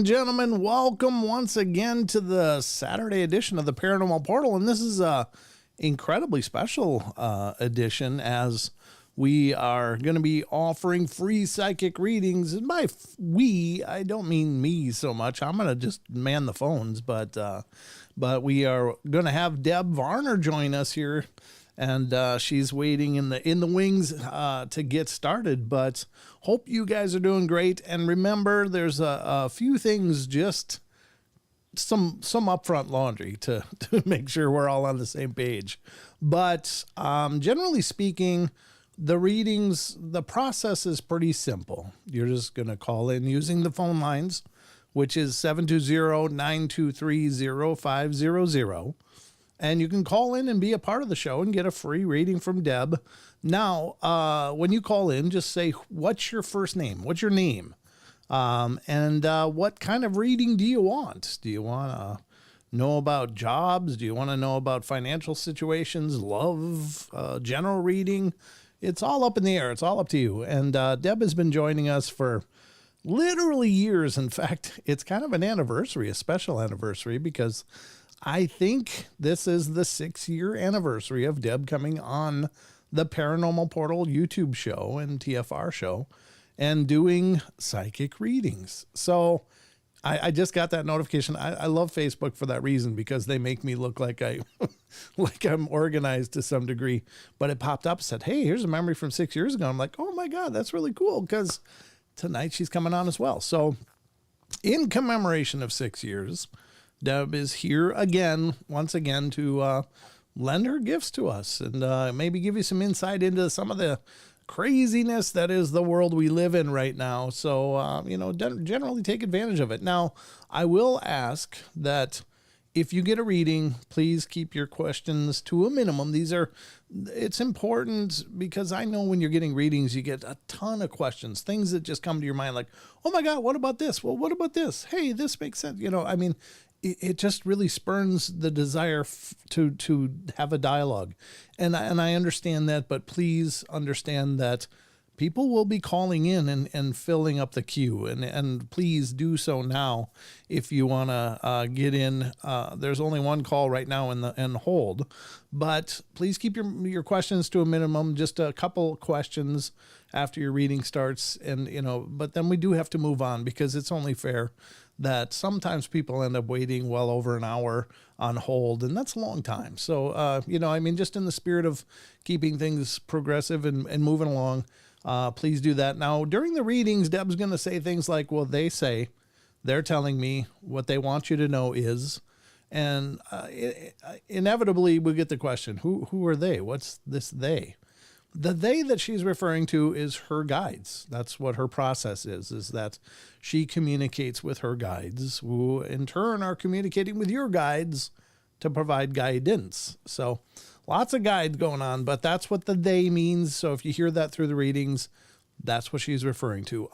Gentlemen, welcome once again to the Saturday edition of the Paranormal Portal, and this is a incredibly special edition as we are going to be offering free psychic readings. And by we, I don't mean me so much. I'm going to just man the phones, but we are going to have Deb Varner join us here, and she's waiting in the wings to get started. But hope you guys are doing great. And remember, there's a few things, just some upfront laundry to make sure we're all on the same page. But generally speaking, the readings, the process is pretty simple. You're just going to call in using the phone lines, which is 720-923-0500. And you can call in and be a part of the show and get a free reading from Deb. Now, when you call in, just say, what's your first name? What's your name? And what kind of reading do you want? Do you want to know about jobs? Do you want to know about financial situations, love, general reading? It's all up in the air. It's all up to you. And Deb has been joining us for literally years. In fact, it's kind of an anniversary, a special anniversary, because I think this is the 6-year anniversary of Deb coming on the Paranormal Portal YouTube show and TFR show and doing psychic readings. So I just got that notification. I love Facebook for that reason, because they make me look like I'm organized to some degree. But it popped up, said, hey, here's a memory from 6 years ago. I'm like, oh my God, that's really cool, because tonight she's coming on as well. So in commemoration of 6 years, Deb is here once again, to lend her gifts to us and maybe give you some insight into some of the craziness that is the world we live in right now. So, generally take advantage of it. Now, I will ask that if you get a reading, please keep your questions to a minimum. It's important, because I know when you're getting readings, you get a ton of questions, things that just come to your mind like, oh my God, what about this? Well, what about this? Hey, this makes sense. It just really spurns the desire to have a dialogue. And I understand that, but please understand that people will be calling in and filling up the queue. And please do so now if you want to get in. There's only one call right now in hold, but please keep your questions to a minimum, just a couple questions after your reading starts. And, but then we do have to move on, because it's only fair that sometimes people end up waiting well over an hour on hold, and that's a long time. So, just in the spirit of keeping things progressive and moving along, please do that. Now, during the readings, Deb's going to say things like, well, they're telling me what they want you to know is, and inevitably we get the question, who are they? What's this they? The they that she's referring to is her guides. That's what her process is that she communicates with her guides, who in turn are communicating with your guides to provide guidance. So lots of guides going on, but that's what the they means. So if you hear that through the readings, that's what she's referring to.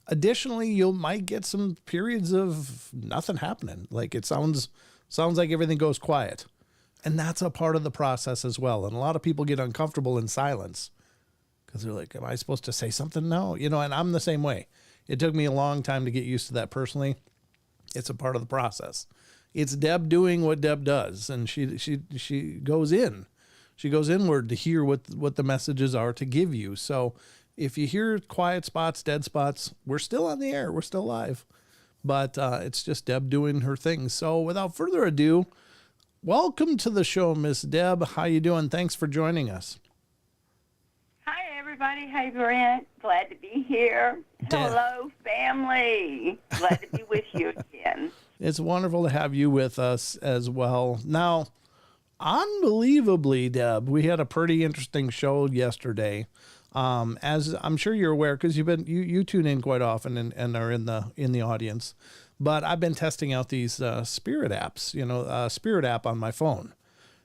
Additionally, you might get some periods of nothing happening. Like it sounds like everything goes quiet. And that's a part of the process as well. And a lot of people get uncomfortable in silence because they're like, am I supposed to say something? No, and I'm the same way. It took me a long time to get used to that personally. It's a part of the process. It's Deb doing what Deb does. And she goes in. She goes inward to hear what the messages are to give you. So if you hear quiet spots, dead spots, we're still on the air. We're still live. But it's just Deb doing her thing. So without further ado, welcome to the show, Miss Deb. How you doing? Thanks for joining us. Hi, everybody. Hey, Brent. Glad to be here. Hello, family. Glad to be with you again. It's wonderful to have you with us as well. Now, unbelievably, Deb, we had a pretty interesting show yesterday. As I'm sure you're aware, because you tune in quite often and are in the audience. But I've been testing out these spirit apps, spirit app on my phone.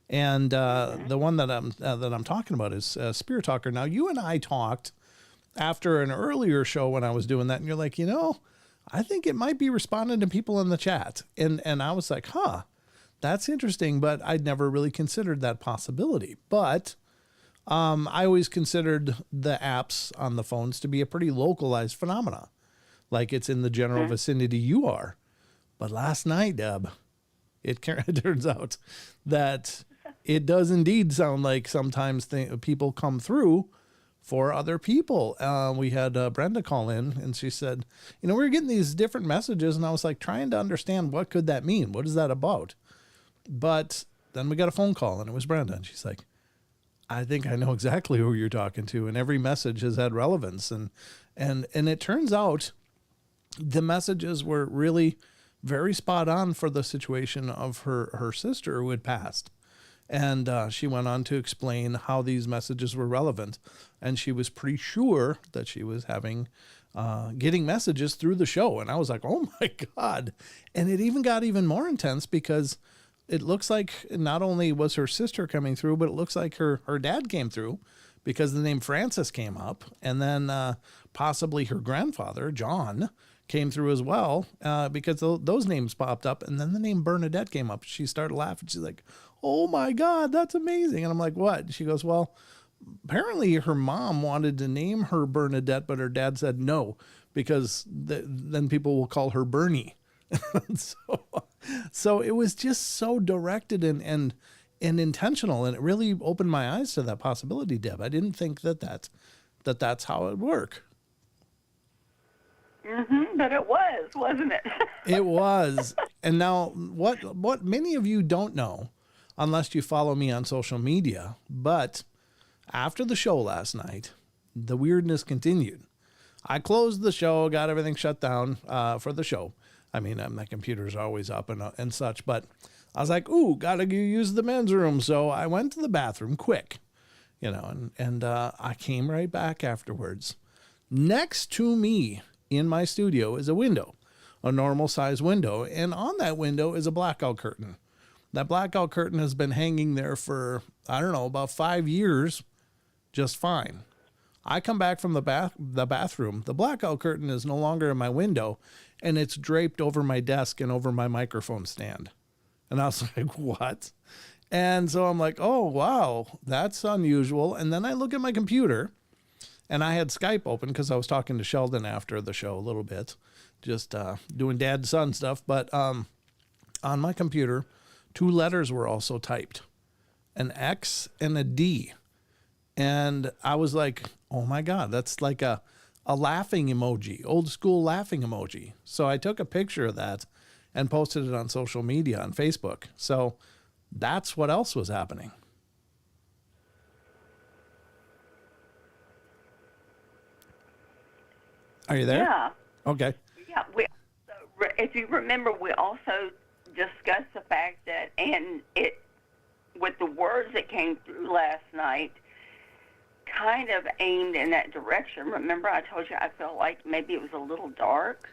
And the one that I'm talking about is Spirit Talker. Now, you and I talked after an earlier show when I was doing that, and you're like, I think it might be responding to people in the chat. And I was like, that's interesting, but I'd never really considered that possibility. But I always considered the apps on the phones to be a pretty localized phenomena. Like it's in the general vicinity you are. But last night, Deb, it turns out that it does indeed sound like sometimes people come through for other people. We had Brenda call in, and she said, we were getting these different messages, and I was like trying to understand what could that mean? What is that about? But then we got a phone call, and it was Brenda, and she's like, I think I know exactly who you're talking to, and every message has had relevance. And it turns out the messages were really very spot on for the situation of her sister who had passed. And she went on to explain how these messages were relevant. And she was pretty sure that she was getting messages through the show. And I was like, oh my God. And it even got even more intense because it looks like not only was her sister coming through, but it looks like her dad came through because the name Francis came up. And then possibly her grandfather, John, came through as well because those names popped up. And then the name Bernadette came up. She started laughing. She's like, oh my God, that's amazing. And I'm like, what? She goes, well, apparently her mom wanted to name her Bernadette, but her dad said no, because then people will call her Bernie. So it was just so directed and intentional. And it really opened my eyes to that possibility, Deb. I didn't think that's how it would work. But it was, wasn't it? It was. And now what many of you don't know, unless you follow me on social media, but after the show last night, the weirdness continued. I closed the show, got everything shut down for the show. I mean, my computer's always up and such, but I was like, ooh, gotta use the men's room. So I went to the bathroom quick, and I came right back afterwards. Next to me in my studio is a window, a normal size window. And on that window is a blackout curtain. That blackout curtain has been hanging there for, I don't know, about 5 years, just fine. I come back from the bathroom. The blackout curtain is no longer in my window, and it's draped over my desk and over my microphone stand. And I was like, what? And so I'm like, oh, wow, that's unusual. And then I look at my computer, And I had Skype open because I was talking to Sheldon after the show a little bit, just doing dad son stuff. But on my computer, 2 letters were also typed, an X and a D. And I was like, oh my God, that's like a laughing emoji, old school laughing emoji. So I took a picture of that and posted it on social media on Facebook. So that's what else was happening. Are you there? Yeah. Okay. Yeah. If you remember, we also discussed the fact that, and it, with the words that came through last night, kind of aimed in that direction. Remember, I told you I felt like maybe it was a little dark.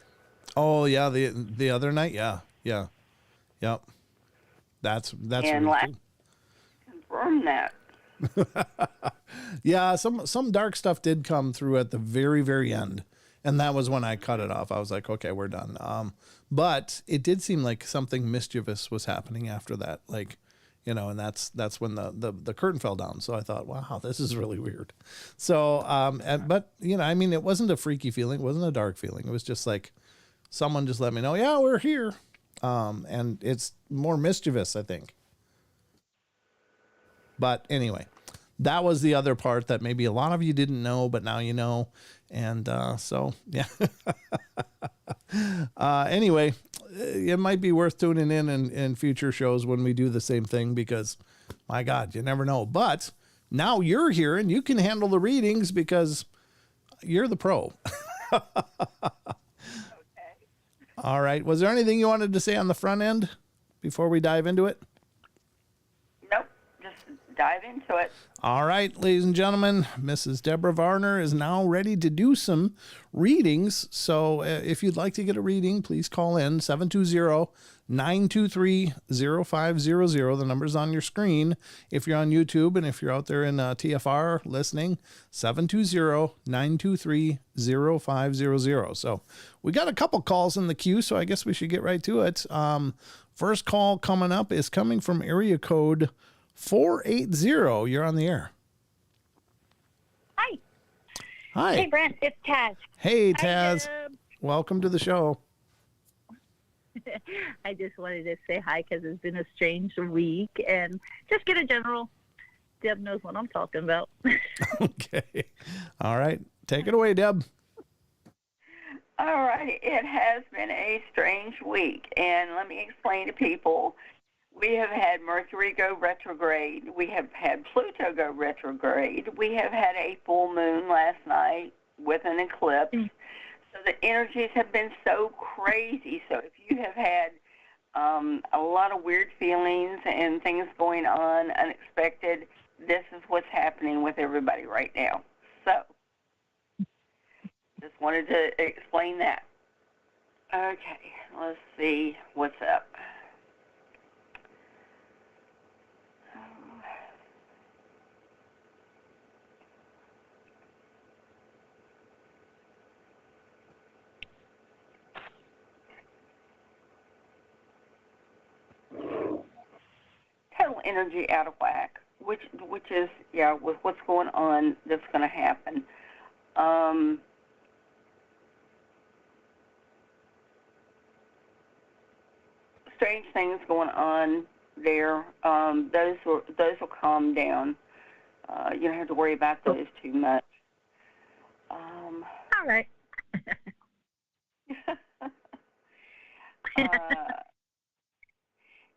Oh yeah, the other night, yeah. Yep. That's and really confirm that. Yeah, some dark stuff did come through at the very, very end. And that was when I cut it off. I was like, okay, we're done. But it did seem like something mischievous was happening after that. Like, and that's when the curtain fell down. So I thought, wow, this is really weird. So, but it wasn't a freaky feeling. It wasn't a dark feeling. It was just like someone just let me know, yeah, we're here. And it's more mischievous, I think. But anyway, that was the other part that maybe a lot of you didn't know, but now you know. And so, yeah. Anyway, it might be worth tuning in future shows when we do the same thing because, my God, you never know. But now you're here and you can handle the readings because you're the pro. Okay. All right. Was there anything you wanted to say on the front end before we dive into it? Nope. Just dive into it. All right, ladies and gentlemen, Mrs. Debra Varner is now ready to do some readings. So if you'd like to get a reading, please call in 720-923-0500. The number's on your screen. If you're on YouTube and if you're out there in TFR listening, 720-923-0500. So we got a couple calls in the queue, so I guess we should get right to it. First call coming up is coming from area code 480. You're on the air. Hi. Hi. Hey, Brent. It's Taz. Hey, Taz. Hi, Welcome to the show. I just wanted to say hi because it's been a strange week and just get a general. Deb knows what I'm talking about. Okay. All right. Take it away, Deb. All right. It has been a strange week. And let me explain to people. We have had Mercury go retrograde. We have had Pluto go retrograde. We have had a full moon last night with an eclipse. So the energies have been so crazy. So if you have had a lot of weird feelings and things going on, unexpected, this is what's happening with everybody right now. So just wanted to explain that. Okay, let's see what's up. Total energy out of whack, which is, yeah, with what's going on, that's going to happen. Strange things going on there. Those will calm down. You don't have to worry about those too much. All right.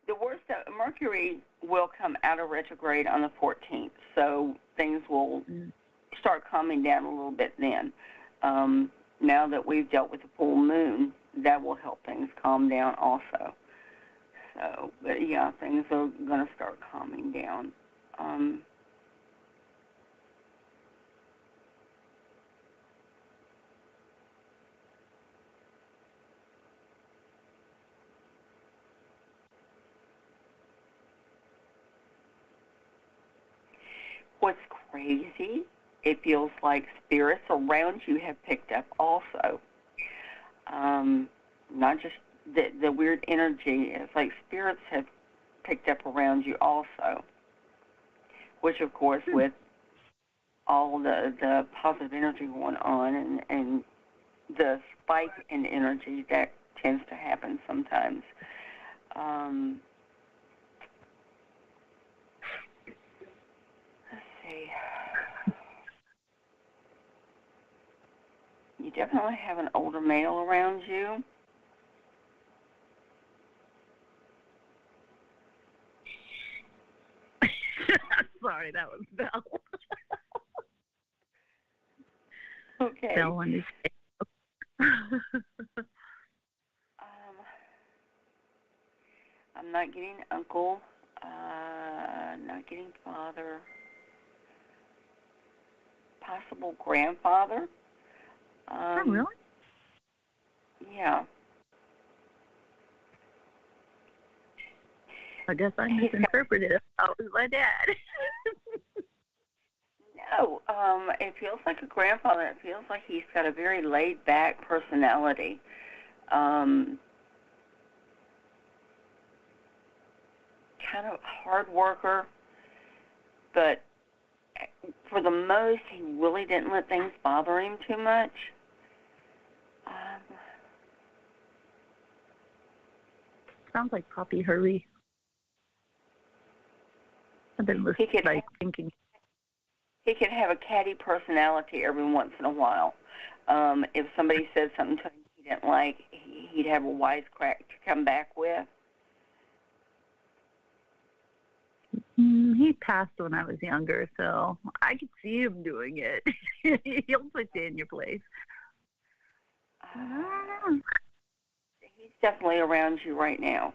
The worst of Mercury will come out of retrograde on the 14th, so things will start calming down a little bit then. Now that we've dealt with the full moon, that will help things calm down also. So, but yeah, things are going to start calming down. What's crazy, it feels like spirits around you have picked up also. Not just the weird energy. It's like spirits have picked up around you also. Which, of course, with all the positive energy going on and the spike in energy that tends to happen sometimes. Let's see. You definitely have an older male around you. Sorry, that was Belle. Okay. Belle wanted to I'm not getting uncle, not getting father, possible grandfather. Oh, really? Yeah. I guess I misinterpreted it. That was my dad. No, it feels like a grandfather. It feels like he's got a very laid-back personality. Kind of hard worker, but for the most, he really didn't let things bother him too much. Sounds like Poppy Hurley. I've been listening, thinking. He could have a catty personality every once in a while. If somebody said something to him he didn't like, he'd have a wisecrack to come back with. He passed when I was younger, so I could see him doing it. He'll put you in your place. He's definitely around you right now.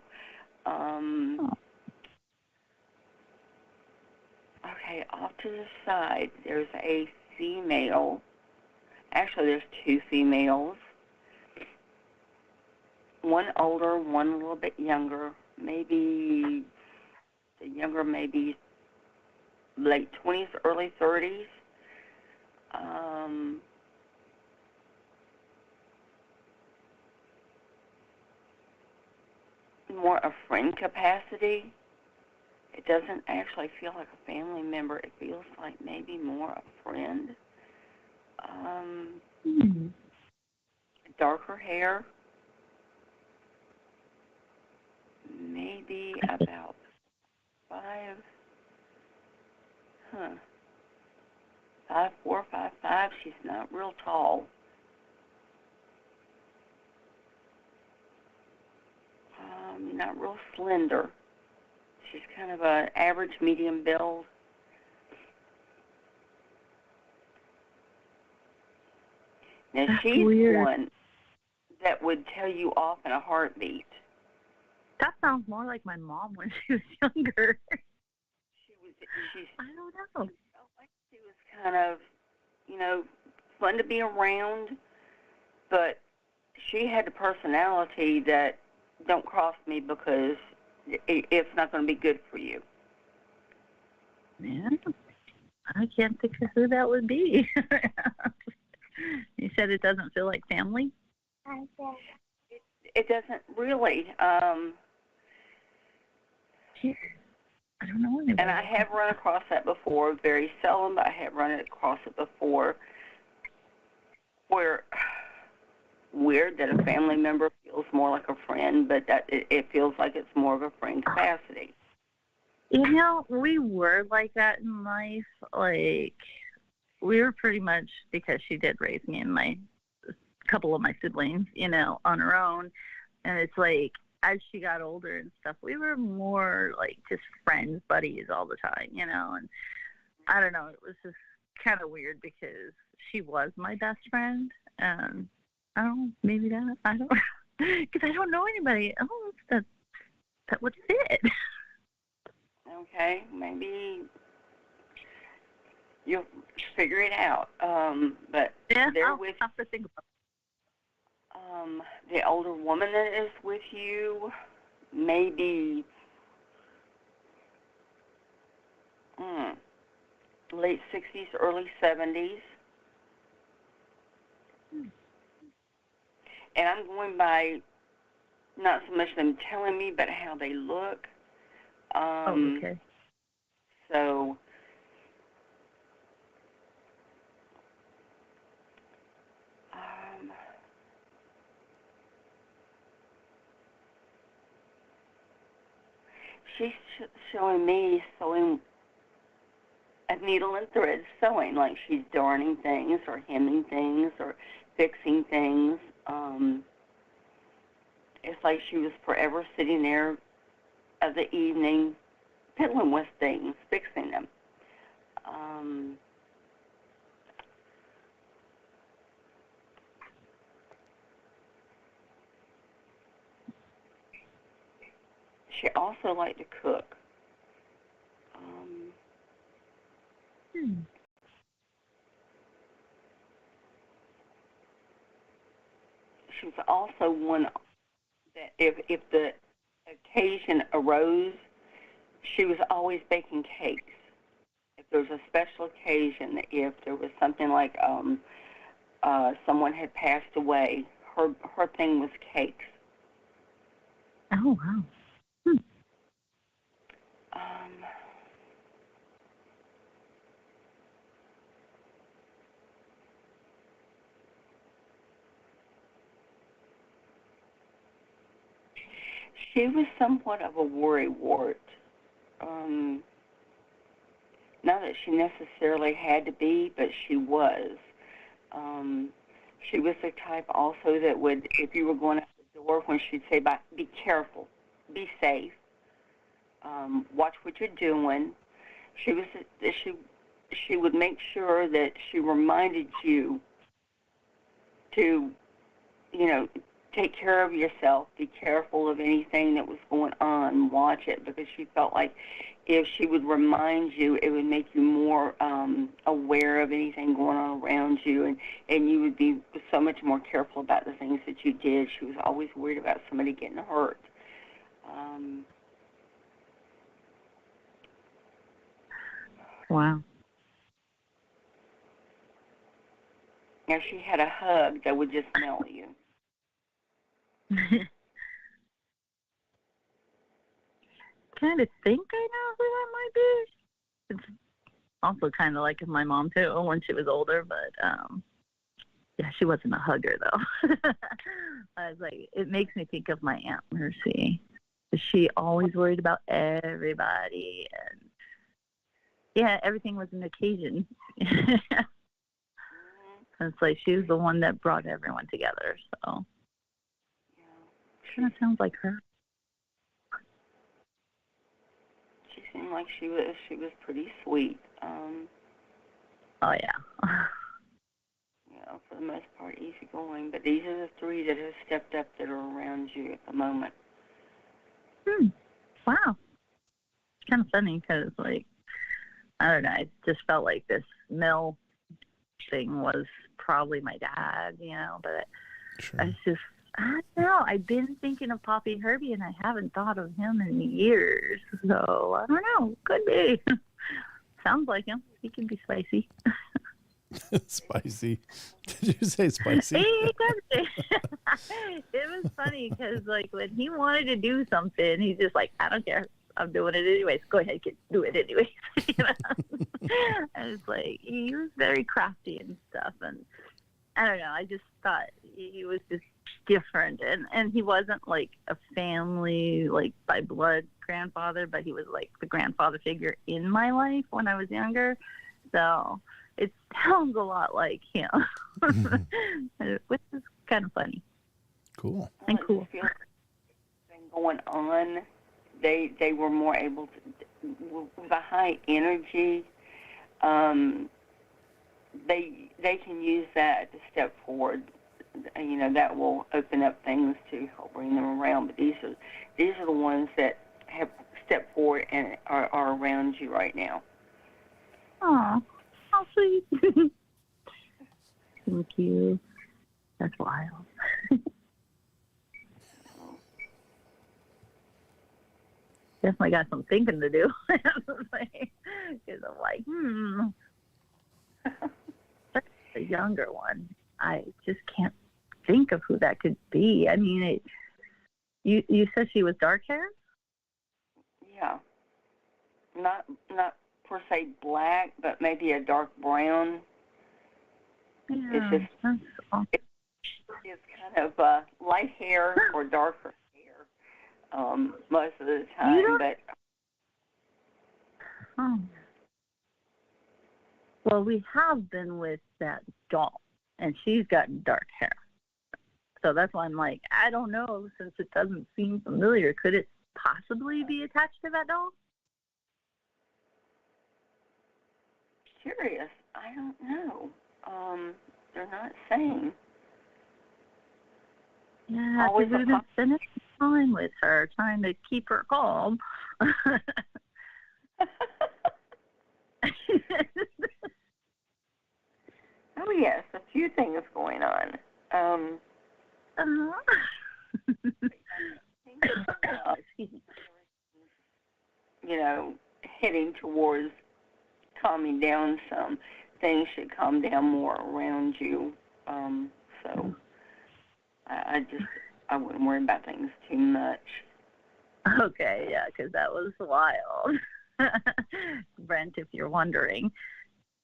Okay, off to the side, there's a female. Actually, there's two females. One older, one a little bit younger. Maybe the younger, maybe late 20s, early 30s. More a friend capacity. It doesn't actually feel like a family member. It feels like maybe more a friend. Darker hair. Maybe about 5'4", 5'5". She's not real tall. Not real slender. She's kind of an average medium build. Now, That's she's weird. one that would tell you off in a heartbeat. That sounds more like my mom when she was younger. I don't know. She was kind of, fun to be around, but she had the personality that don't cross me because it's not going to be good for you. Yeah, I can't think of who that would be. You said it doesn't feel like family? It doesn't really. I don't know anybody. And I have run across that before, very seldom, but I have run across it before, where weird that a family member feels more like a friend, but that it feels like it's more of a friend capacity. We were like that in life. Like, we were pretty much, because she did raise me and a couple of my siblings, on her own. And it's like, as she got older and stuff, we were more like just friends, buddies all the time, and I don't know, it was just kind of weird because she was my best friend, and I don't know, maybe that, I don't, because I don't know anybody else that would fit. Okay, maybe you'll figure it out, but yeah, I'll have to think about it. The older woman that is with you, maybe late 60s, early 70s. And I'm going by not so much them telling me, but how they look. Okay. So she's showing me sewing a needle and thread sewing, like she's darning things or hemming things or fixing things. It's like she was forever sitting there of the evening fiddling with things, fixing them. She also liked to cook. She was also one that if the occasion arose, she was always baking cakes. If there was a special occasion, if there was something like someone had passed away, her thing was cakes. Oh, wow. She was somewhat of a worrywart. Not that she necessarily had to be, but she was. She was the type also that would, if you were going out the door, when she'd say, be careful, be safe, watch what you're doing. She would make sure that she reminded you to, take care of yourself, be careful of anything that was going on, watch it, because she felt like if she would remind you, it would make you more aware of anything going on around you, and you would be so much more careful about the things that you did. She was always worried about somebody getting hurt. Wow. Now, she had a hug that would just melt you. Kind of think I know who that might be. It's also kind of like my mom too when she was older, but yeah, she wasn't a hugger though. I was like, it makes me think of my Aunt Mercy. She always worried about everybody, and yeah, everything was an occasion. It's like she was the one that brought everyone together. So kind of sounds like her. She seemed like she was pretty sweet. Oh yeah. For the most part, easygoing. But these are the three that have stepped up that are around you at the moment. Wow. It's kind of funny because, like, I don't know, I just felt like this mill thing was probably my dad, but Sure. I don't know. I've been thinking of Poppy Herbie, and I haven't thought of him in years. So, I don't know. Could be. Sounds like him. He can be spicy. Spicy. Did you say spicy? He could be. It was funny because, like, when he wanted to do something, he's just like, I don't care. I'm doing it anyways. Go ahead, kid. Do it anyways. And it's like, he was very crafty and stuff. And I don't know. I just thought he was just different. And he wasn't like a family, like by blood grandfather, but he was like the grandfather figure in my life when I was younger. So it sounds a lot like him, which is kind of funny. Cool. And cool. Going on, they were more able to, with a high energy, they can use that to step forward. That will open up things to help bring them around. But these are the ones that have stepped forward and are around you right now. Aw, how sweet. Thank you. That's wild. Definitely got some thinking to do. Because I'm like, That's the younger one. I just can't think of who that could be. I mean, you said she was dark hair? Yeah. Not per se black, but maybe a dark brown. Yeah, It's that's awesome. It's kind of light hair or darker hair most of the time. But Oh. Well, we have been with that doll, and she's got dark hair. So that's why I'm like, I don't know, since it doesn't seem familiar, could it possibly be attached to that doll? Curious. I don't know. They're not saying. Yeah, Always because we've been spending time with her, trying to keep her calm. Oh, yes, a few things going on. You know, heading towards calming down some. Things should calm down more around you. So I wouldn't worry about things too much. Okay, yeah, because that was wild. Brent, if you're wondering,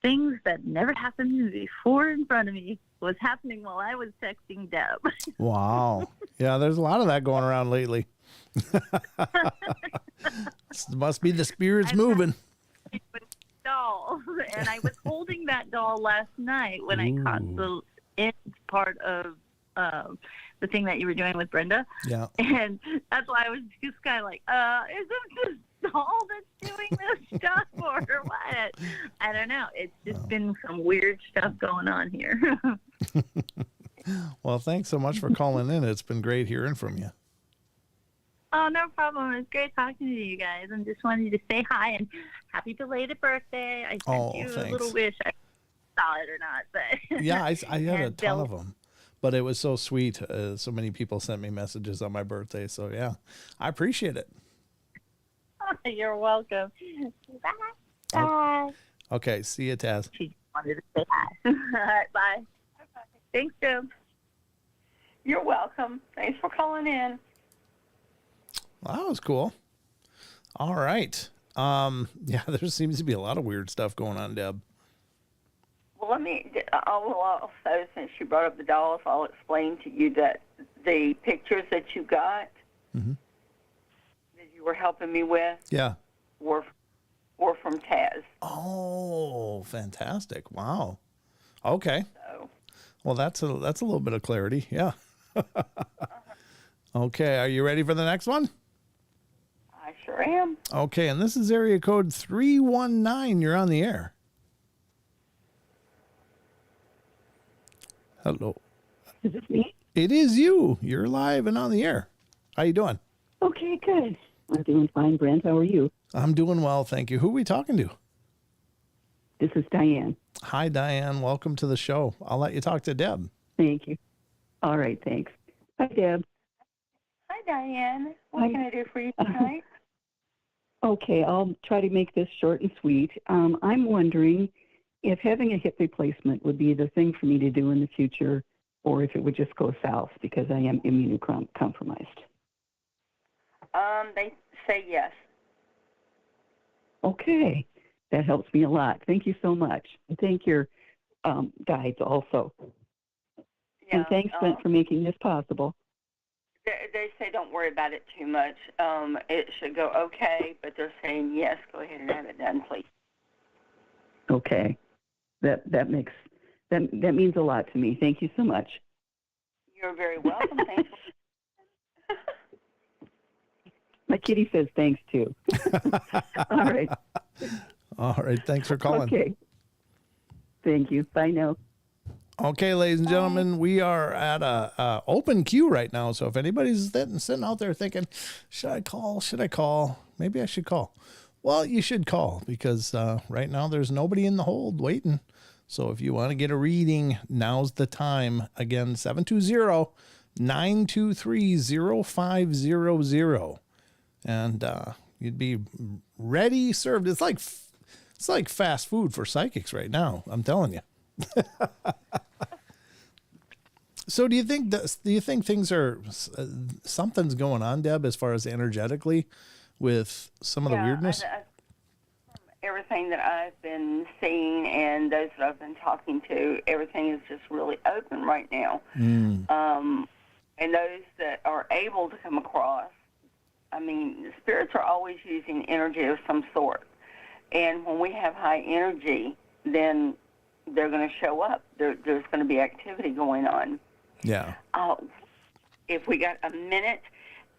things that never happened before in front of me was happening while I was texting Deb. Wow. Yeah, there's a lot of that going around lately. Must be the spirits moving. Doll, and I was holding that doll last night when I caught the end part of the thing that you were doing with Brenda. Yeah. And that's why I was just kind of like, isn't this doll that's doing this stuff or what? I don't know. It's just been some weird stuff going on here. Well, thanks so much for calling in. It's been great hearing from you. Oh, no problem. It's great talking to you guys. I just wanted to say hi and happy belated birthday. I sent you thanks. a little wish. I saw it or not, but yeah, I had a ton of them, but it was so sweet. So many people sent me messages on my birthday. So yeah, I appreciate it. You're welcome. Bye. Bye. Okay. See you, Taz. She just wanted to say hi. All right. Bye. Thanks, Joe. You're welcome. Thanks for calling in. Well, that was cool. All right. Yeah, there seems to be a lot of weird stuff going on, Deb. Well, I will also, since you brought up the dolls, I'll explain to you that the pictures that you got, that you were helping me with, Yeah, were from Taz. Oh, fantastic! Wow. Okay. So, Well, that's a little bit of clarity. Yeah. Okay. Are you ready for the next one? I sure am. Okay, and this is area code 319. You're on the air. Hello. Is it me? It is you. You're live and on the air. How you doing? Okay, good. I'm doing fine, Brent. How are you? I'm doing well, thank you. Who are we talking to? This is Diane. Hi, Diane. Welcome to the show. I'll let you talk to Deb. Thank you. All right, thanks. Hi, Deb. Hi, Diane. What can I do for you tonight? Okay, I'll try to make this short and sweet. I'm wondering if having a hip replacement would be the thing for me to do in the future, or if it would just go south because I am immunocompromised. They say yes. Okay, that helps me a lot. Thank you so much. And thank your guides also. Yeah, and thanks, Brent, for making this possible. They say don't worry about it too much. It should go okay, but they're saying yes. Go ahead and have it done, please. Okay, that means a lot to me. Thank you so much. You're very welcome. Thanks. My kitty says thanks too. All right. All right. Thanks for calling. Okay. Thank you. Bye now. Okay, ladies and gentlemen, we are at a open queue right now. So if anybody's sitting out there thinking, should I call? Should I call? Maybe I should call. Well, you should call because right now there's nobody in the hold waiting. So if you want to get a reading, now's the time. Again, 720-923-0500. And you'd be ready, served. It's like fast food for psychics right now. I'm telling you. So do you think things are something's going on, Deb, as far as energetically with some of the weirdness? From everything that I've been seeing and those that I've been talking to, everything is just really open right now. And those that are able to come across, I mean, the spirits are always using energy of some sort. And when we have high energy, then they're going to show up. There's going to be activity going on. Yeah. If we got a minute,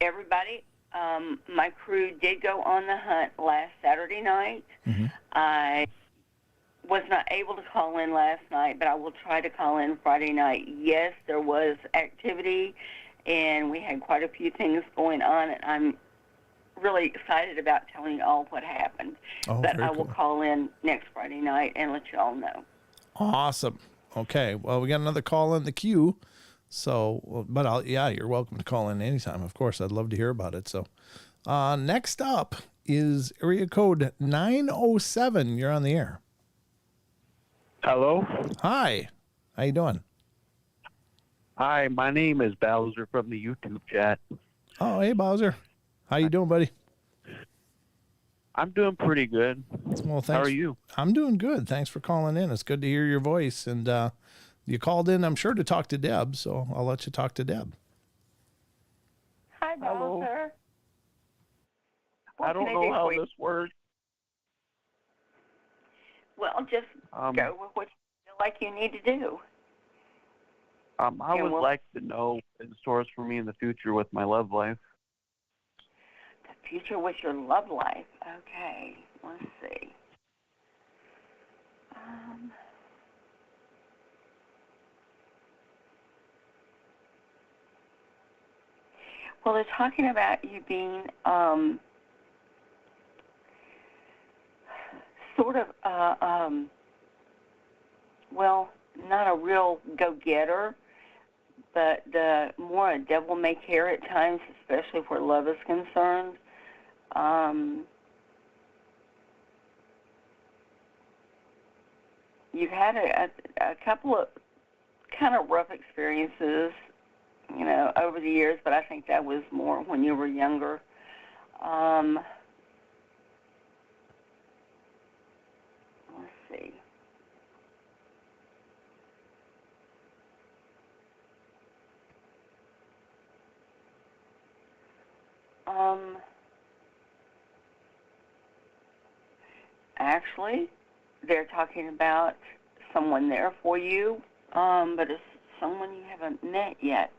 everybody, my crew did go on the hunt last Saturday night. Mm-hmm. I was not able to call in last night, but I will try to call in Friday night. Yes, there was activity, and we had quite a few things going on, and I'm really excited about telling you all what happened. But I will call in next Friday night and let you all know. Awesome. Okay. Well, we got another call in the queue. So, but you're welcome to call in anytime. Of course, I'd love to hear about it. So, next up is area code 907. You're on the air. Hello. Hi. How you doing? Hi, my name is Bowser from the YouTube chat. Oh, hey, Bowser. How you doing, buddy? I'm doing pretty good. Well, thanks. How are you? I'm doing good. Thanks for calling in. It's good to hear your voice. And you called in, I'm sure, to talk to Deb, so I'll let you talk to Deb. Hi, Hello. Bowser. I don't know how this works. Well, just go with what you feel like you need to do. I would like to know the source for me in the future with my love life. The future with your love life. Okay, let's see. Well, they're talking about you being sort of, well, not a real go-getter, but more a devil-may-care at times, especially where love is concerned. You've had a couple of kind of rough experiences, over the years, but I think that was more when you were younger. Let's see. Actually, they're talking about someone there for you, but it's someone you haven't met yet.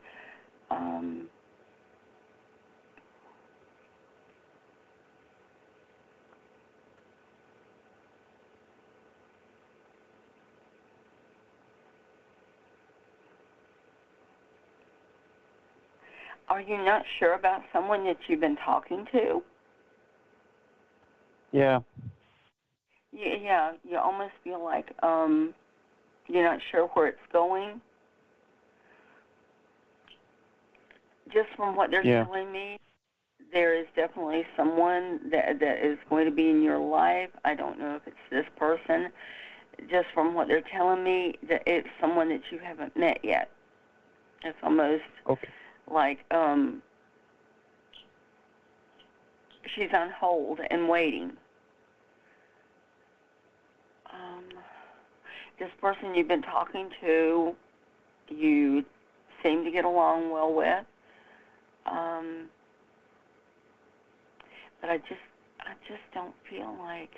Are you not sure about someone that you've been talking to? Yeah. Yeah, you almost feel like you're not sure where it's going. Just from what they're telling me, there is definitely someone that is going to be in your life. I don't know if it's this person. Just from what they're telling me, that it's someone that you haven't met yet. It's almost like she's on hold and waiting. This person you've been talking to, you seem to get along well with. But I just don't feel like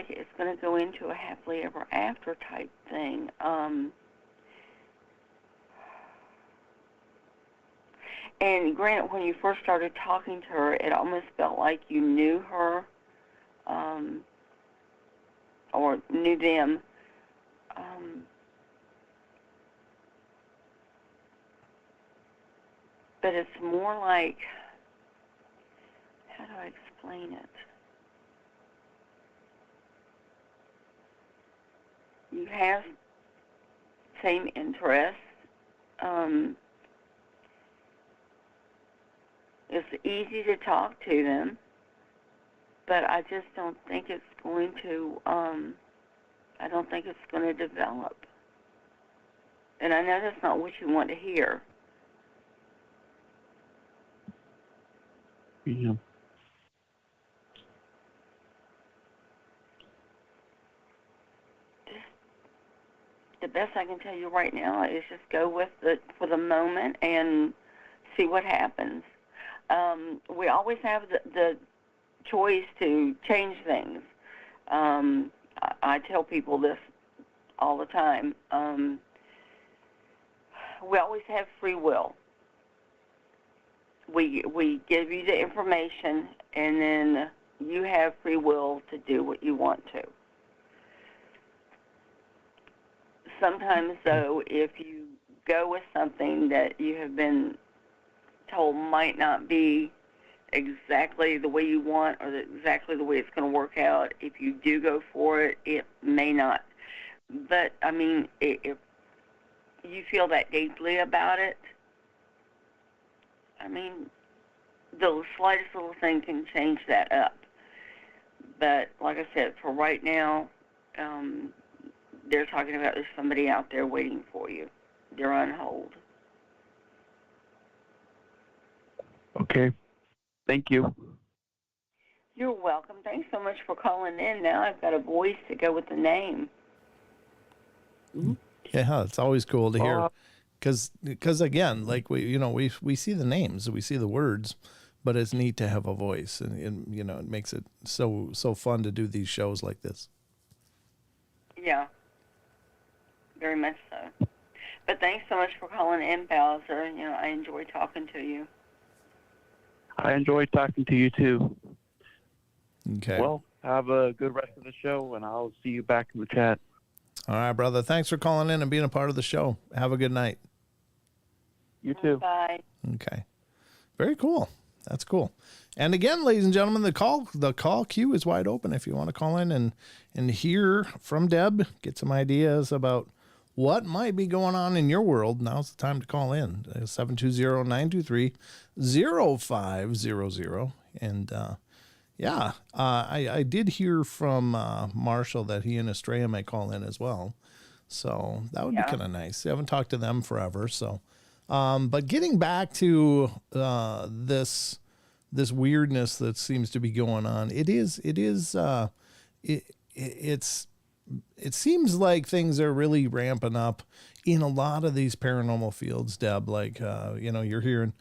it's going to go into a happily ever after type thing. And granted, when you first started talking to her, it almost felt like you knew her, or knew them. But it's more like, how do I explain it? You have same interests. It's easy to talk to them, but I just don't think it's going to, I don't think it's going to develop. And I know that's not what you want to hear. Yeah. The best I can tell you right now is just go with it for the moment and see what happens. we always have the choice to change things. I tell people this all the time. We always have free will. We give you the information, and then you have free will to do what you want to. Sometimes, though, if you go with something that you have been told might not be exactly the way you want or exactly the way it's going to work out, if you do go for it, it may not. But, I mean, if you feel that deeply about it, I mean, the slightest little thing can change that up. But, like I said, for right now, they're talking about there's somebody out there waiting for you. They're on hold. Okay. Thank you. You're welcome. Thanks so much for calling in. Now I've got a voice to go with the name. Yeah, it's always cool to hear. Because again, like we see the names, we see the words, but it's neat to have a voice, and it makes it so fun to do these shows like this. Yeah, very much so. But thanks so much for calling in, Bowser. I enjoy talking to you. I enjoy talking to you too. Okay. Well, have a good rest of the show, and I'll see you back in the chat. All right, brother. Thanks for calling in and being a part of the show. Have a good night. You too. Bye. Okay. Very cool. That's cool. And again, ladies and gentlemen, the call queue is wide open if you want to call in and hear from Deb, get some ideas about what might be going on in your world. Now's the time to call in. 720-923-0500. And I did hear from Marshall that he and Estrella may call in as well. So that would be kind of nice. I haven't talked to them forever. So, but getting back to this weirdness that seems to be going on, it seems like things are really ramping up in a lot of these paranormal fields, Deb. Like, you're hearing,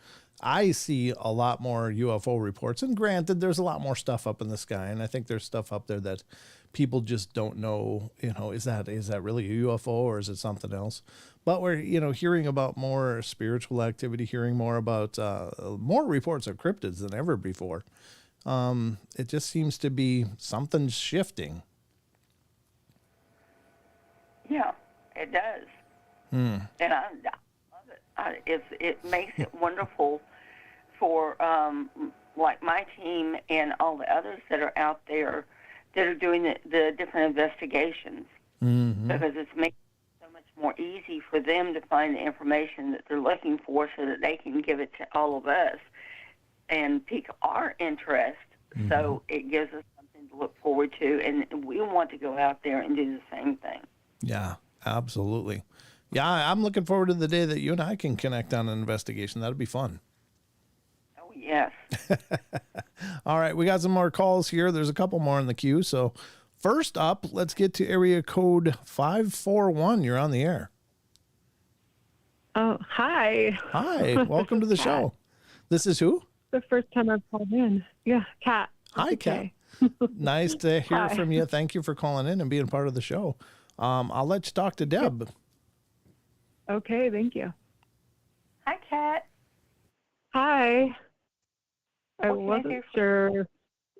I see a lot more UFO reports, and granted, there's a lot more stuff up in the sky, and I think there's stuff up there that people just don't know, is that really a UFO or is it something else? But we're, hearing about more spiritual activity, hearing more about more reports of cryptids than ever before. It just seems to be something shifting. Yeah, it does. And I love it. It makes it wonderful for like my team and all the others that are out there that are doing the different investigations, because it's making it so much more easy for them to find the information that they're looking for so that they can give it to all of us and pique our interest. So it gives us something to look forward to, and we want to go out there and do the same thing. Yeah, absolutely. Yeah, I'm looking forward to the day that you and I can connect on an investigation. That'll be fun. Oh, yes. All right, we got some more calls here. There's a couple more in the queue. So first up, let's get to area code 541. You're on the air. Oh, hi. Hi, welcome to the show. This is who? The first time I've called in. Yeah, Kat. Hi, Kat. Nice to hear from you. Thank you for calling in and being part of the show. I'll let you talk to Deb. Okay, thank you. Hi, Kat. Hi. I wasn't sure.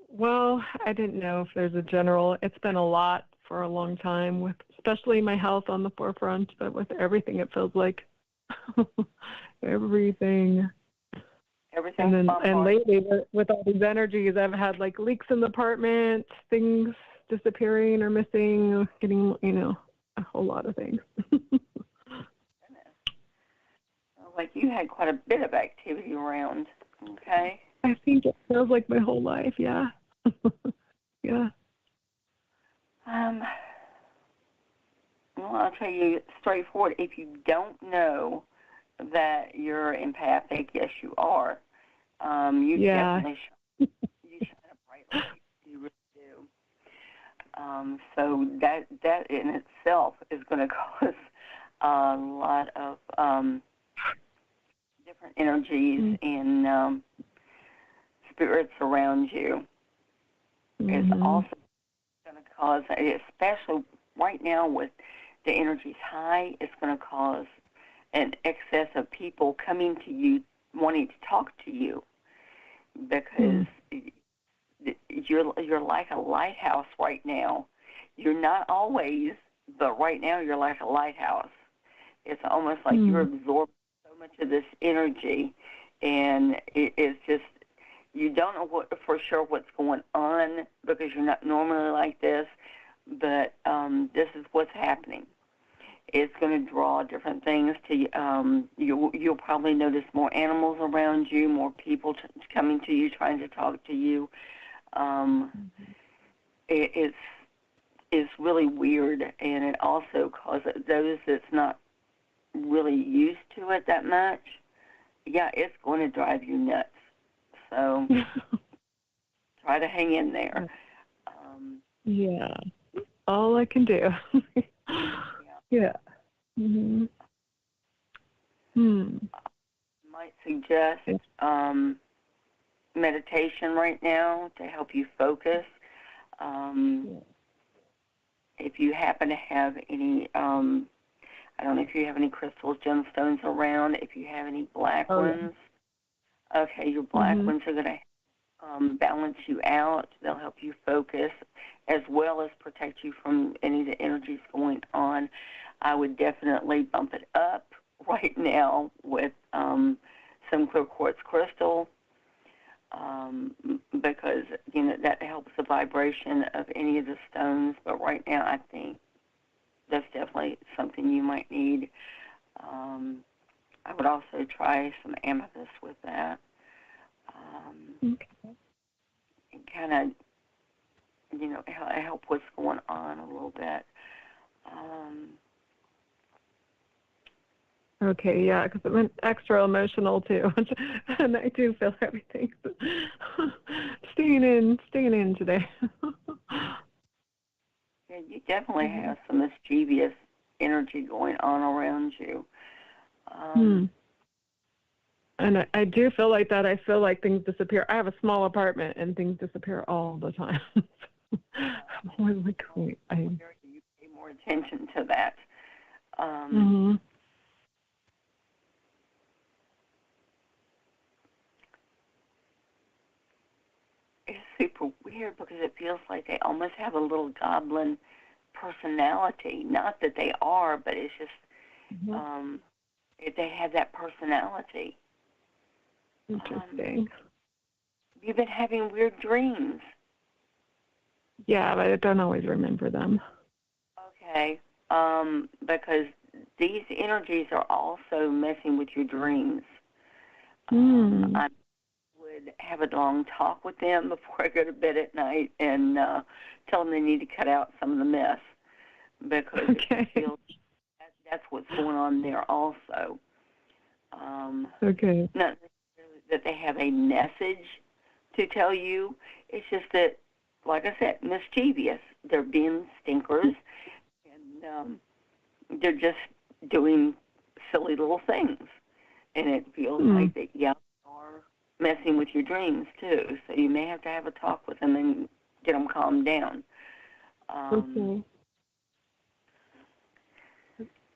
Well, I didn't know if there's a general. It's been a lot for a long time, with especially my health on the forefront, but with everything, it feels like everything. And lately, with all these energies, I've had like leaks in the apartment, things disappearing or missing, getting, a whole lot of things. Like you had quite a bit of activity around, okay? I think it feels like my whole life, yeah. Yeah. Well, I'll tell you straightforward, if you don't know that you're empathic, yes, you are. You definitely you shine a bright light. You really do. So that in itself is going to cause a lot of different energies and spirits around you is also going to cause, especially right now with the energy's high, it's going to cause an excess of people coming to you, wanting to talk to you, because you're like a lighthouse right now. You're not always, but right now you're like a lighthouse. It's almost like you're absorbing so much of this energy, and it's just, you don't know for sure what's going on because you're not normally like this, but this is what's happening. It's going to draw different things to you. You'll probably notice more animals around you, more people coming to you, trying to talk to you. It's really weird, and it also causes those that's not really used to it that much. Yeah, it's going to drive you nuts. So try to hang in there. Yeah, all I can do. Yeah. Might suggest meditation right now to help you focus. If you happen to have any, I don't know if you have any crystals, gemstones around, if you have any black ones. Okay, your black ones are going to balance you out. They'll help you focus as well as protect you from any of the energies going on. I would definitely bump it up right now with some clear quartz crystal because, you know, that helps the vibration of any of the stones. But right now I think that's definitely something you might need. I would also try some amethyst with that. And kind of, you know, help what's going on a little bit. Okay, yeah, because I'm extra emotional too, and I do feel everything. Staying in today. Yeah, you definitely have some mischievous energy going on around you. And I do feel like that. I feel like things disappear. I have a small apartment, and things disappear all the time. I'm always like, wait, You pay more attention to that. It's super weird because it feels like they almost have a little goblin personality. Not that they are, but it's just they have that personality. Interesting. You've been having weird dreams. Yeah, but I don't always remember them. Okay, because these energies are also messing with your dreams. I would have a long talk with them before I go to bed at night and tell them they need to cut out some of the mess because it feels that's what's going on there also. Not necessarily that they have a message to tell you. It's just that, like I said, mischievous. They're being stinkers, and they're just doing silly little things. And it feels like that, yeah, are messing with your dreams, too. So you may have to have a talk with them and get them calmed down.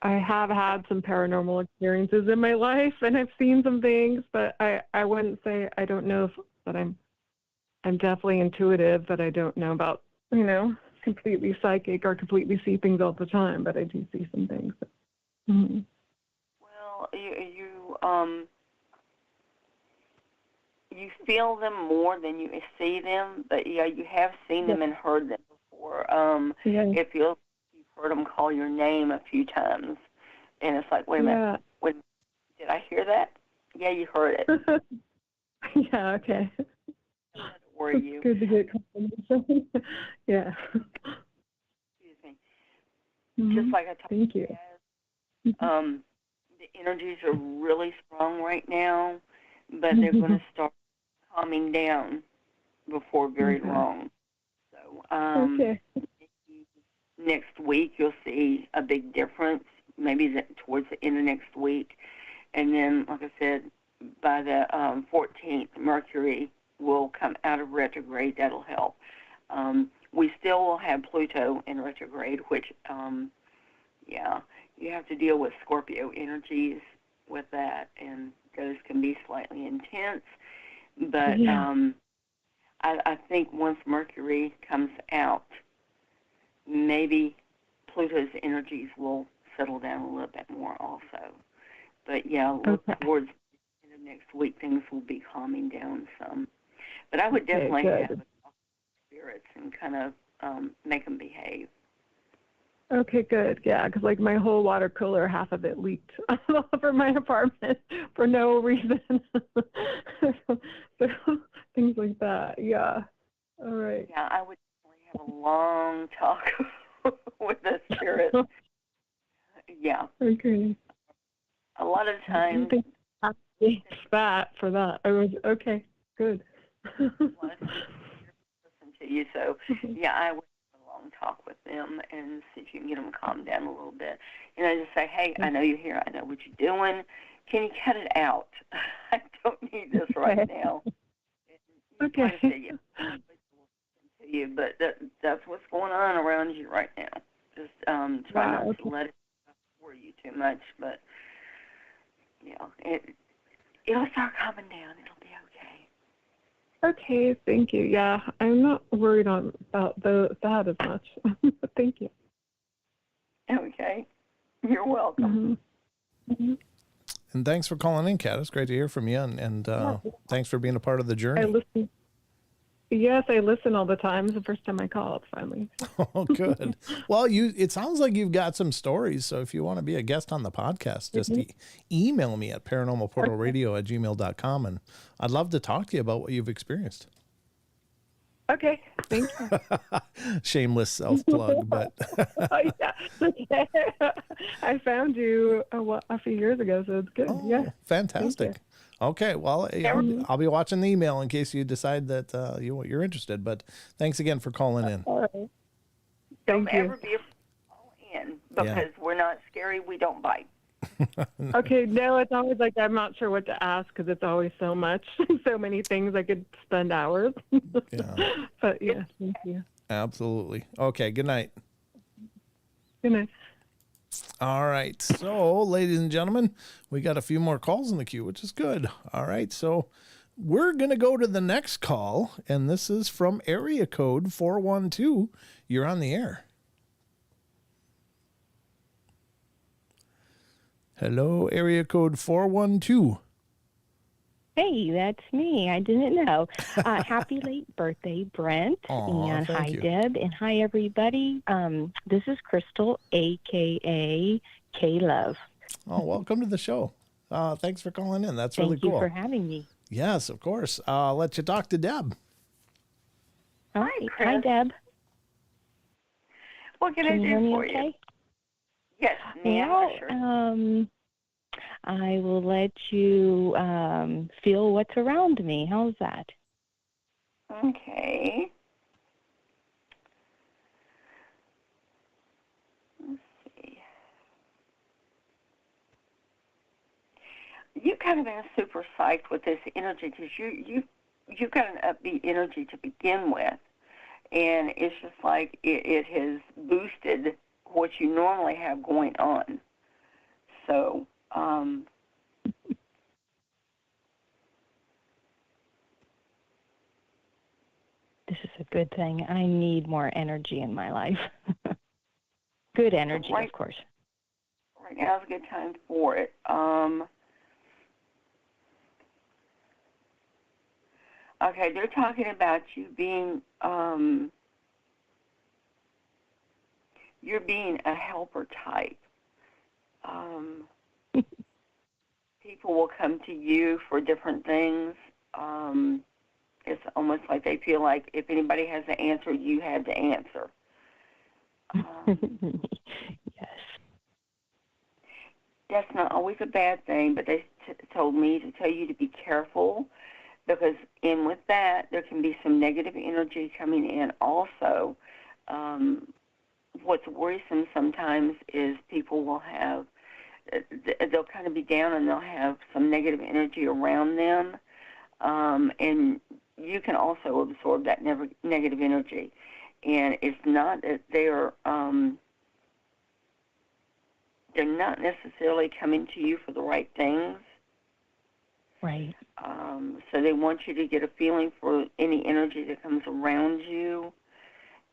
I have had some paranormal experiences in my life, and I've seen some things, but I wouldn't say I don't know that I'm definitely intuitive, but I don't know about, you know, completely psychic or completely see things all the time, but I do see some things. Well, you feel them more than you see them, but yeah, you have seen them and heard them before. It feels like you've heard them call your name a few times, and it's like, wait a minute, did I hear that? Yeah, you heard it. Yeah, okay. Were you? Good to get confirmation. Yeah. Excuse me. Just like I talked Thank you. The energies are really strong right now, but they're going to start calming down before very long. So next week you'll see a big difference, maybe towards the end of next week. And then, like I said, by the 14th, Mercury will come out of retrograde. That'll help. We still will have Pluto in retrograde, which, you have to deal with Scorpio energies with that, and those can be slightly intense. But I think once Mercury comes out, maybe Pluto's energies will settle down a little bit more also. But look towards the end of next week, things will be calming down some. But I would definitely have spirits and kind of make them behave. Okay, good. Yeah, because like my whole water cooler, half of it leaked all over my apartment for no reason. So things like that. Yeah. All right. Yeah, I would definitely have a long talk with the spirit. Yeah. Okay. A lot of times. I think that for that. I was okay. Good. Listen to you, so I would have a long talk with them and see if you can get them calmed down a little bit. Just say, hey, I know you're here. I know what you're doing. Can you cut it out? I don't need this right now. Okay. To you, but that's what's going on around you right now. Just try not to let it worry you too much, but it'll start calming down. It'll be okay. Okay, thank you. Yeah, I'm not worried about that as much. Thank you. Okay, you're welcome. And thanks for calling in, Kat. It's great to hear from you, and thanks for being a part of the journey. I listen. Yes, I listen all the time. It's the first time I called, finally. Oh, good. Well, it sounds like you've got some stories. So if you want to be a guest on the podcast, just email me at paranormalportalradio@gmail.com, and I'd love to talk to you about what you've experienced. Okay, thank you. Shameless self-plug, but... Oh, yeah. I found you a few years ago, so it's good. Oh, fantastic. Okay, well, I'll be watching the email in case you decide that you're interested. But thanks again for calling in. All right. Don't ever be afraid to call in because we're not scary. We don't bite. Okay, no, it's always like I'm not sure what to ask because it's always so much, so many things. I could spend hours. But yeah, thank you. Absolutely. Okay, good night. Good night. All right. So, ladies and gentlemen, we got a few more calls in the queue, which is good. All right. So, we're going to go to the next call, and this is from area code 412. You're on the air. Hello, area code 412. Hey, that's me. I didn't know. Happy late birthday, Brent. Aw, and hi, you. Deb. And hi, everybody. This is Crystal, a.k.a. K-Love. Oh, welcome to the show. Thanks for calling in. That's really cool. Thank you for having me. Yes, of course. I'll let you talk to Deb. Hi. Hi, Deb. What can I do for you? Yes, ma'am. Well, sure. I will let you feel what's around me. How's that? Okay. Let's see. You kind of been super psyched with this energy because you've got an upbeat energy to begin with, and it's just like it has boosted what you normally have going on. So, this is a good thing. I need more energy in my life. Good energy, of course. Right now is a good time for it. Okay, they're talking about you being, you're being a helper type. People will come to you for different things. It's almost like they feel like if anybody has the answer, you have the answer. Yes. That's not always a bad thing, but they told me to tell you to be careful because with that, there can be some negative energy coming in also. What's worrisome sometimes is people will have, they'll kind of be down and they'll have some negative energy around them, and you can also absorb that negative energy. And it's not that they're not necessarily coming to you for the right things. Right. So they want you to get a feeling for any energy that comes around you.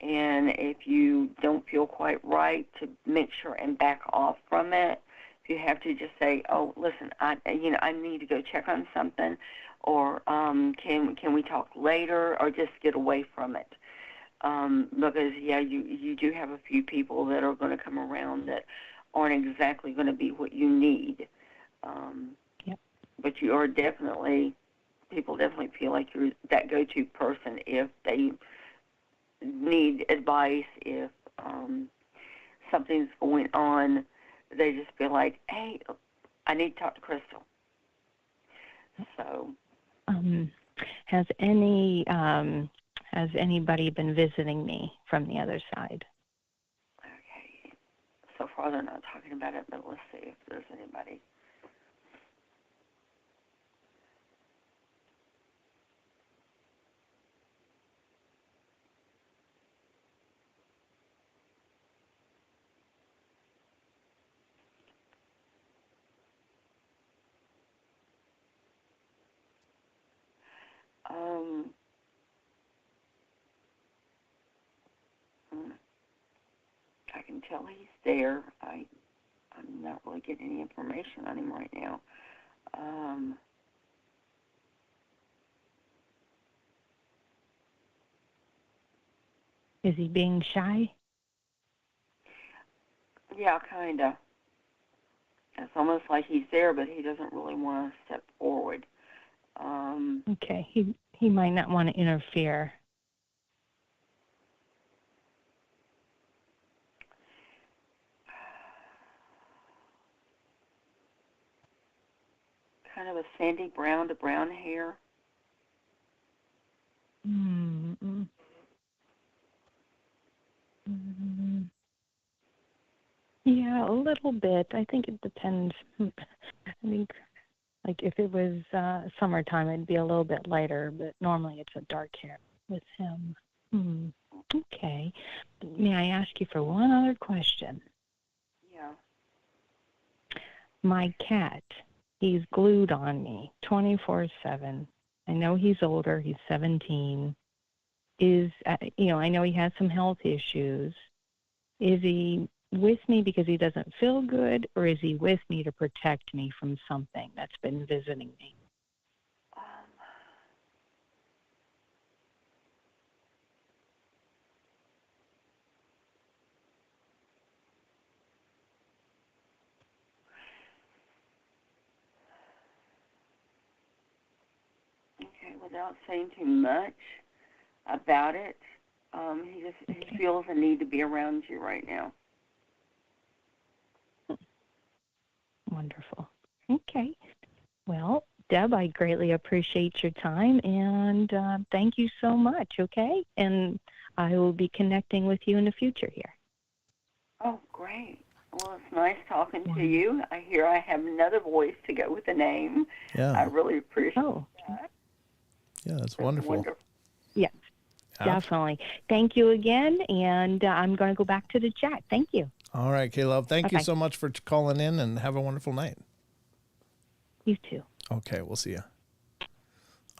And if you don't feel quite right, to make sure and back off from it. If you have to just say, oh, listen, I need to go check on something, or can we talk later, or just get away from it. Because, you do have a few people that are going to come around that aren't exactly going to be what you need. Yep. But you are people definitely feel like you're that go-to person if they need advice, if something's going on. They just feel like, hey, I need to talk to Crystal. So, has anybody been visiting me from the other side? Okay. So far, they're not talking about it, but let's see if there's anybody. I can tell he's there. I'm not really getting any information on him right now. Is he being shy? Yeah, kind of. It's almost like he's there, but he doesn't really want to step forward. Okay, he might not want to interfere. Kind of a sandy brown to brown hair. Yeah, a little bit. I think it depends. I think, like, if it was summertime, it'd be a little bit lighter, but normally it's a dark hair with him. Okay. May I ask you for one other question? Yeah. My cat, he's glued on me 24/7. I know he's older. He's 17. I know he has some health issues. Is he with me because he doesn't feel good, or is he with me to protect me from something that's been visiting me? Okay, without saying too much about it, he feels a need to be around you right now. Wonderful. Okay. Well, Deb, I greatly appreciate your time, and thank you so much, okay? And I will be connecting with you in the future here. Oh, great. Well, it's nice talking to you. I hear I have another voice to go with the name. Yeah. I really appreciate that. Yeah, that's wonderful. Yes, definitely. Thank you again, and I'm going to go back to the chat. Thank you. All right, Caleb. Thank you so much for calling in, and have a wonderful night. You too. Okay, we'll see you.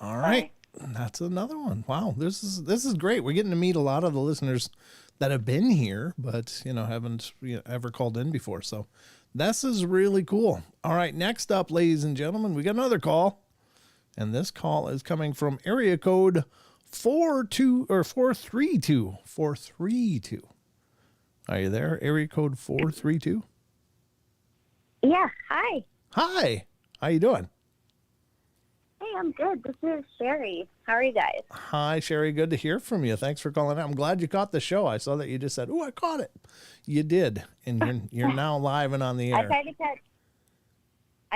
All right. That's another one. Wow, this is great. We're getting to meet a lot of the listeners that have been here, but haven't ever called in before. So this is really cool. All right, next up, ladies and gentlemen, we got another call, and this call is coming from area code 432. Are you there? Area code 432. Yeah. Hi. Hi. How you doing? Hey, I'm good. This is Sherry. How are you guys? Hi, Sherry. Good to hear from you. Thanks for calling out. I'm glad you caught the show. I saw that you just said, "Oh, I caught it." You did, and you're now live and on the air. I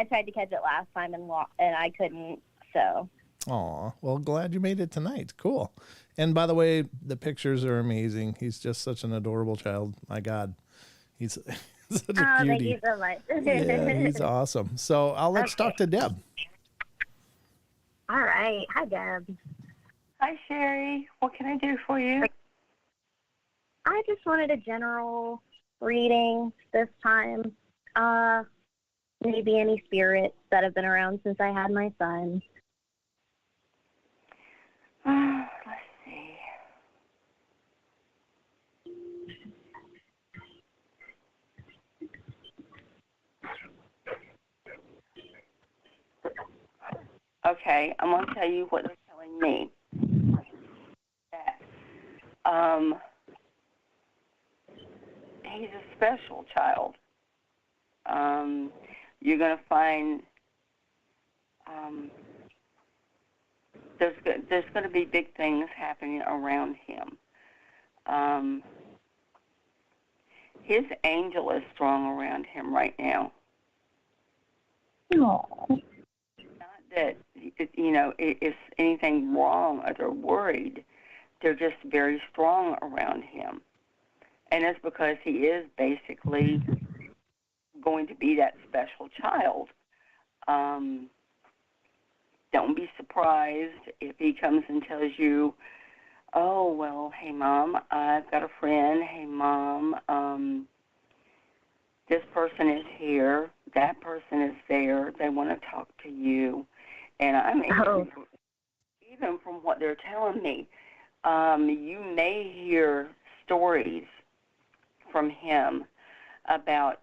tried to catch it last time and I couldn't. So. Aw, well, glad you made it tonight. Cool. And by the way, the pictures are amazing. He's just such an adorable child. My God, he's such a cutie. Thank you so much. Yeah, he's awesome. So let's talk to Deb. All right. Hi, Deb. Hi, Sherry. What can I do for you? I just wanted a general reading this time. Maybe any spirits that have been around since I had my son. Let's see. Okay, I'm going to tell you what they're telling me. That, he's a special child. You're going to find there's going to be big things happening around him. His angel is strong around him right now. Aww. Not that, if anything wrong or they're worried. They're just very strong around him. And it's because he is basically going to be that special child. Don't be surprised if he comes and tells you, oh, well, hey, Mom, I've got a friend. Hey, Mom, this person is here. That person is there. They want to talk to you. And even from what they're telling me, you may hear stories from him about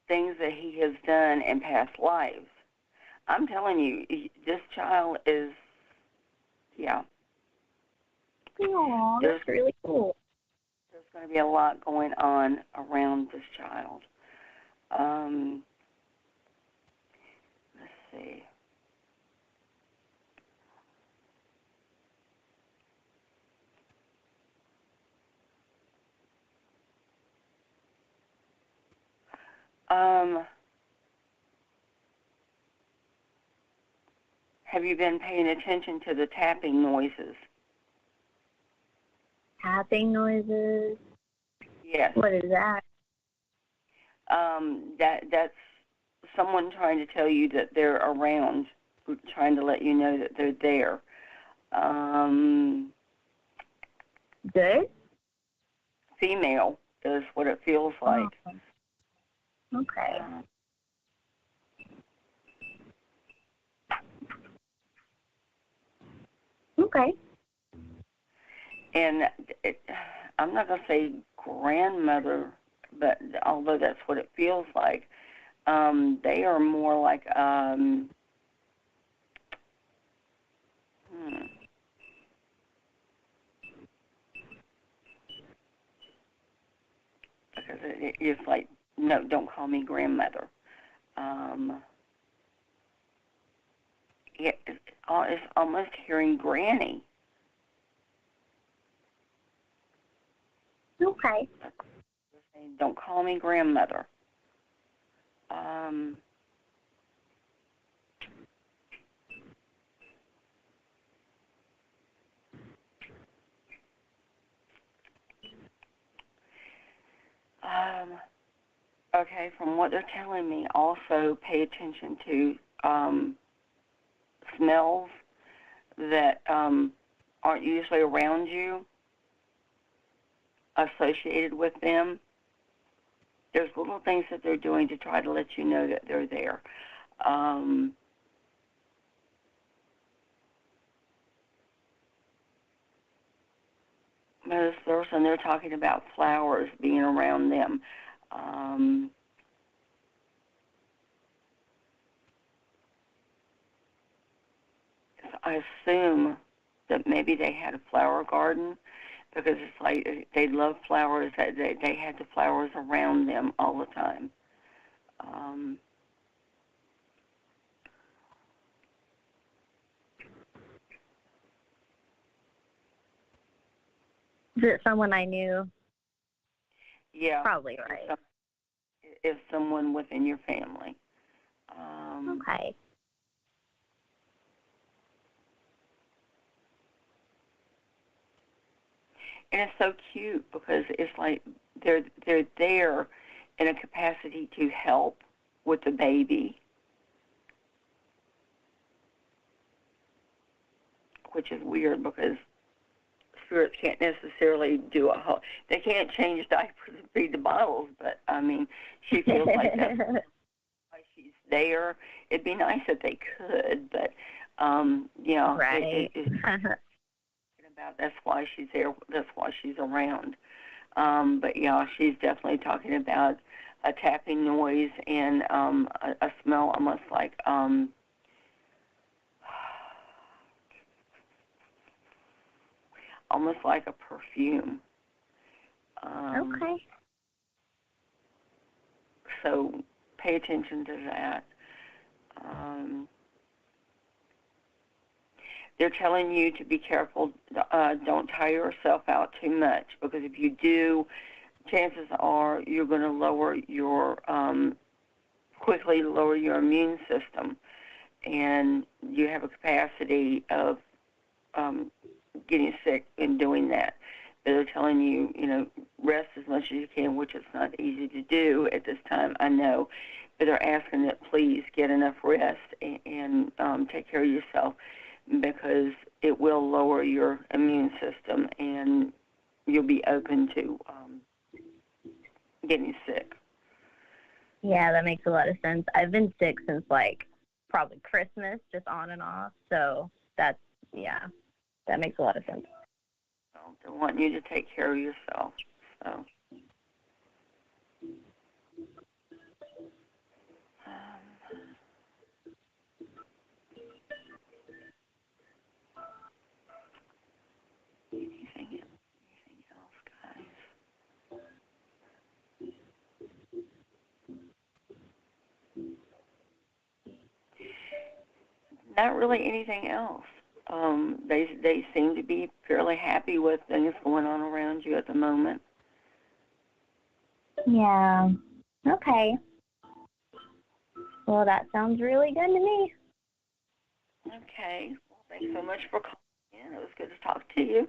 things that he has done in past lives. I'm telling you, this child is, yeah. Aww, that's really cool. There's going to be a lot going on around this child. Let's see. Have you been paying attention to the tapping noises? Tapping noises? Yes. What is that? That's someone trying to tell you that they're around, trying to let you know that they're there. Good? Female is what it feels like. Oh. Okay. Okay. And I'm not going to say grandmother, but although that's what it feels like, they are more like, because it's like, no, don't call me grandmother. It's almost hearing granny. Okay. Don't call me grandmother. Okay, from what they're telling me, also pay attention to smells that aren't usually around you, associated with them. There's little things that they're doing to try to let you know that they're there. This person, they're talking about flowers being around them. I assume that maybe they had a flower garden, because it's like they love flowers, that they had the flowers around them all the time. Is it someone I knew? Yeah. Probably, right. If someone within your family. Okay. And it's so cute because it's like they're there in a capacity to help with the baby, which is weird because spirits can't necessarily do a whole. They can't change diapers and feed the bottles, but I mean, she feels like that's why she's there. It'd be nice if they could, but Right. About that's why she's there. That's why she's around. But yeah, she's definitely talking about a tapping noise and a smell almost like a perfume. Okay. So pay attention to that. They're telling you to be careful. Don't tire yourself out too much, because if you do, chances are you're going to quickly lower your immune system, and you have a capacity of getting sick in doing that. They're telling you, rest as much as you can, which is not easy to do at this time, I know, but they're asking that please get enough rest and take care of yourself, because it will lower your immune system and you'll be open to getting sick. Yeah, that makes a lot of sense. I've been sick since probably Christmas, just on and off. So that makes a lot of sense. So they want you to take care of yourself. So. Anything else, guys? Not really anything else. They seem to be fairly happy with things going on around you at the moment. Yeah. Okay. Well, that sounds really good to me. Okay. Well, thanks so much for calling in. It was good to talk to you.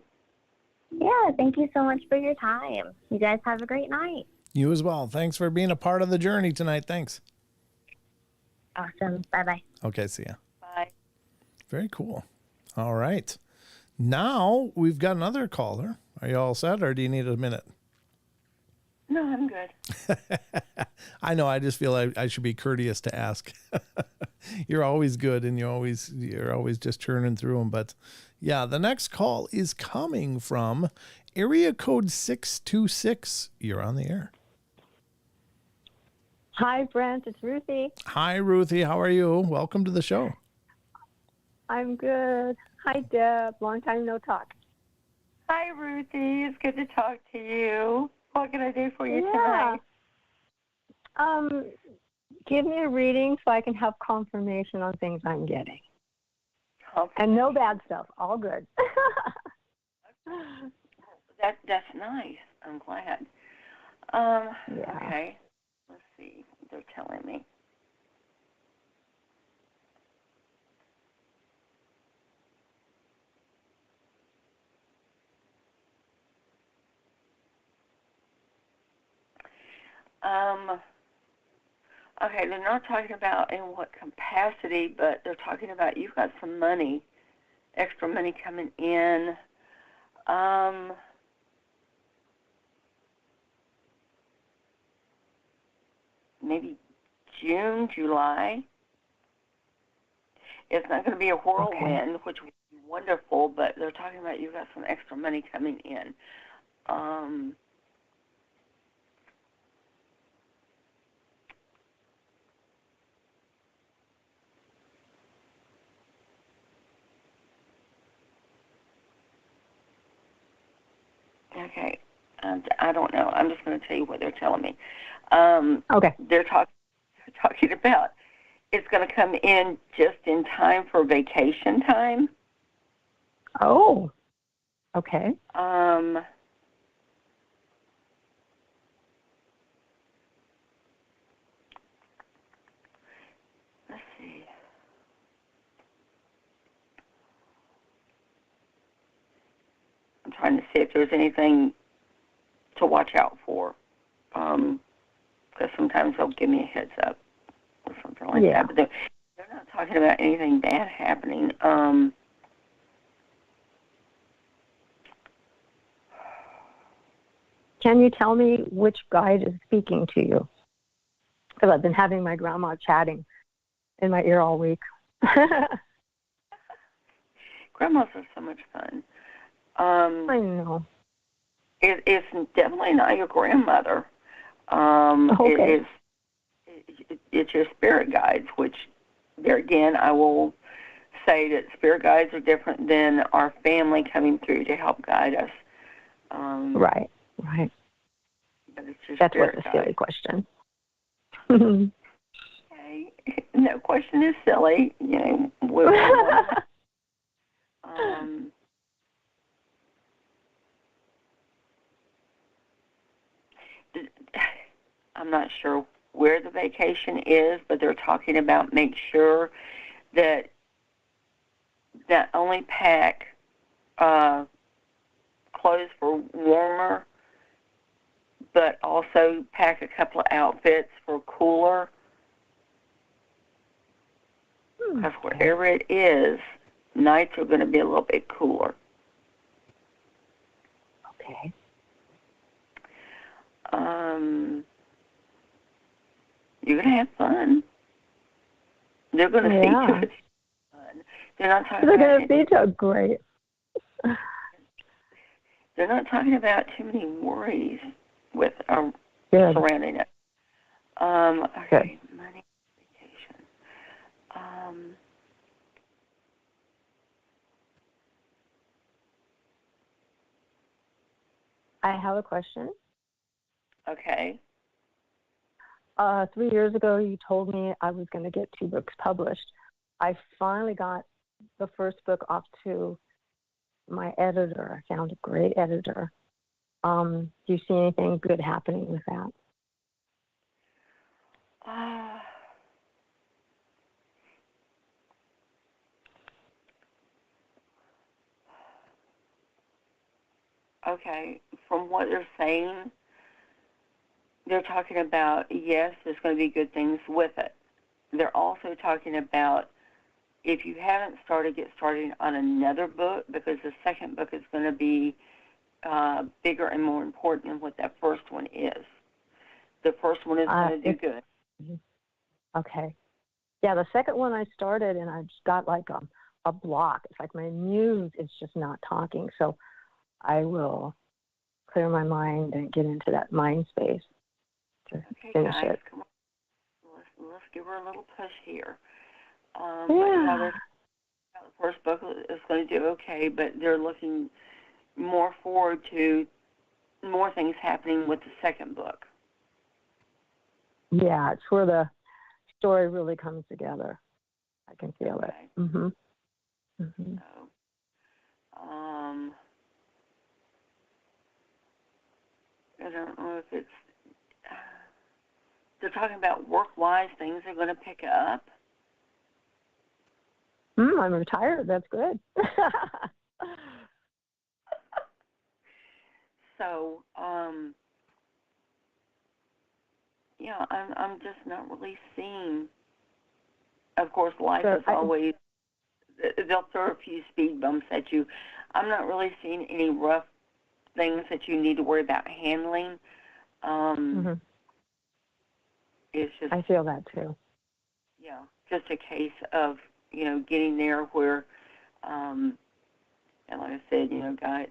Yeah, thank you so much for your time. You guys have a great night. You as well. Thanks for being a part of the journey tonight. Thanks. Awesome. Bye-bye. Okay, see ya. Bye. Very cool. All right. Now we've got another caller. Are you all set, or do you need a minute? No, I'm good. I know. I just feel I should be courteous to ask. You're always good, and you're always just churning through them. But yeah, the next call is coming from area code 626. You're on the air. Hi, Brent. It's Ruthie. Hi, Ruthie. How are you? Welcome to the show. I'm good. Hi, Deb. Long time no talk. Hi, Ruthie. It's good to talk to you. What can I do for you tonight? Give me a reading so I can have confirmation on things I'm getting. And no bad stuff. All good. That's nice. I'm glad. Yeah. Okay. Let's see what they're telling me. Okay, they're not talking about in what capacity, but they're talking about you've got some money, extra money coming in. Maybe June, July. It's not going to be a whirlwind, which would be wonderful, but they're talking about you've got some extra money coming in. Okay. I don't know. I'm just going to tell you what they're telling me. Okay. They're talking about it's going to come in just in time for vacation time. Oh. Okay. Let's see. I'm trying to see if there's anything to watch out for, because sometimes they'll give me a heads up or something like that. But they're not talking about anything bad happening. can you tell me which guide is speaking to you? Because I've been having my grandma chatting in my ear all week. Grandmas are so much fun. I know. It's definitely not your grandmother. Okay. It's your spirit guides, which, there again, I will say that spirit guides are different than our family coming through to help guide us. Right. But it's your That's spirit what's a guide. silly question. Okay. No question is silly. I'm not sure where the vacation is, but they're talking about make sure that only pack clothes for warmer, but also pack a couple of outfits for cooler. Because wherever it is, nights are going to be a little bit cooler. Okay. You're going to have fun. They're going to see to it. Fun. They're not talking They're about going to see to great. They're not talking about too many worries with surrounding it. Okay, money, vacation. I have a question. Okay. 3 years ago, you told me I was going to get 2 books published. I finally got the first book off to my editor. I found a great editor. Do you see anything good happening with that? Okay. From what they're saying, they're talking about, yes, there's going to be good things with it. They're also talking about, if you haven't started, get started on another book, because the second book is going to be bigger and more important than what that first one is. The first one is going to do good. Okay. Yeah, the second one I started, and I just got like a block. It's like my muse is just not talking. So I will clear my mind and get into that mind space to finish guys, it. Come on. Let's give her a little push here. Yeah. The first book is going to do okay, but they're looking more forward to more things happening with the second book. Yeah, it's where the story really comes together. I can feel it. Mm-hmm. Mm-hmm. So, I don't know if it's... they're talking about work-wise things are going to pick up. I'm retired. That's good. So, yeah, I'm just not really seeing. Of course, life is always, they'll throw a few speed bumps at you. I'm not really seeing any rough things that you need to worry about handling. It's just, I feel that too. Yeah, just a case of, getting there where, and like I said, guys,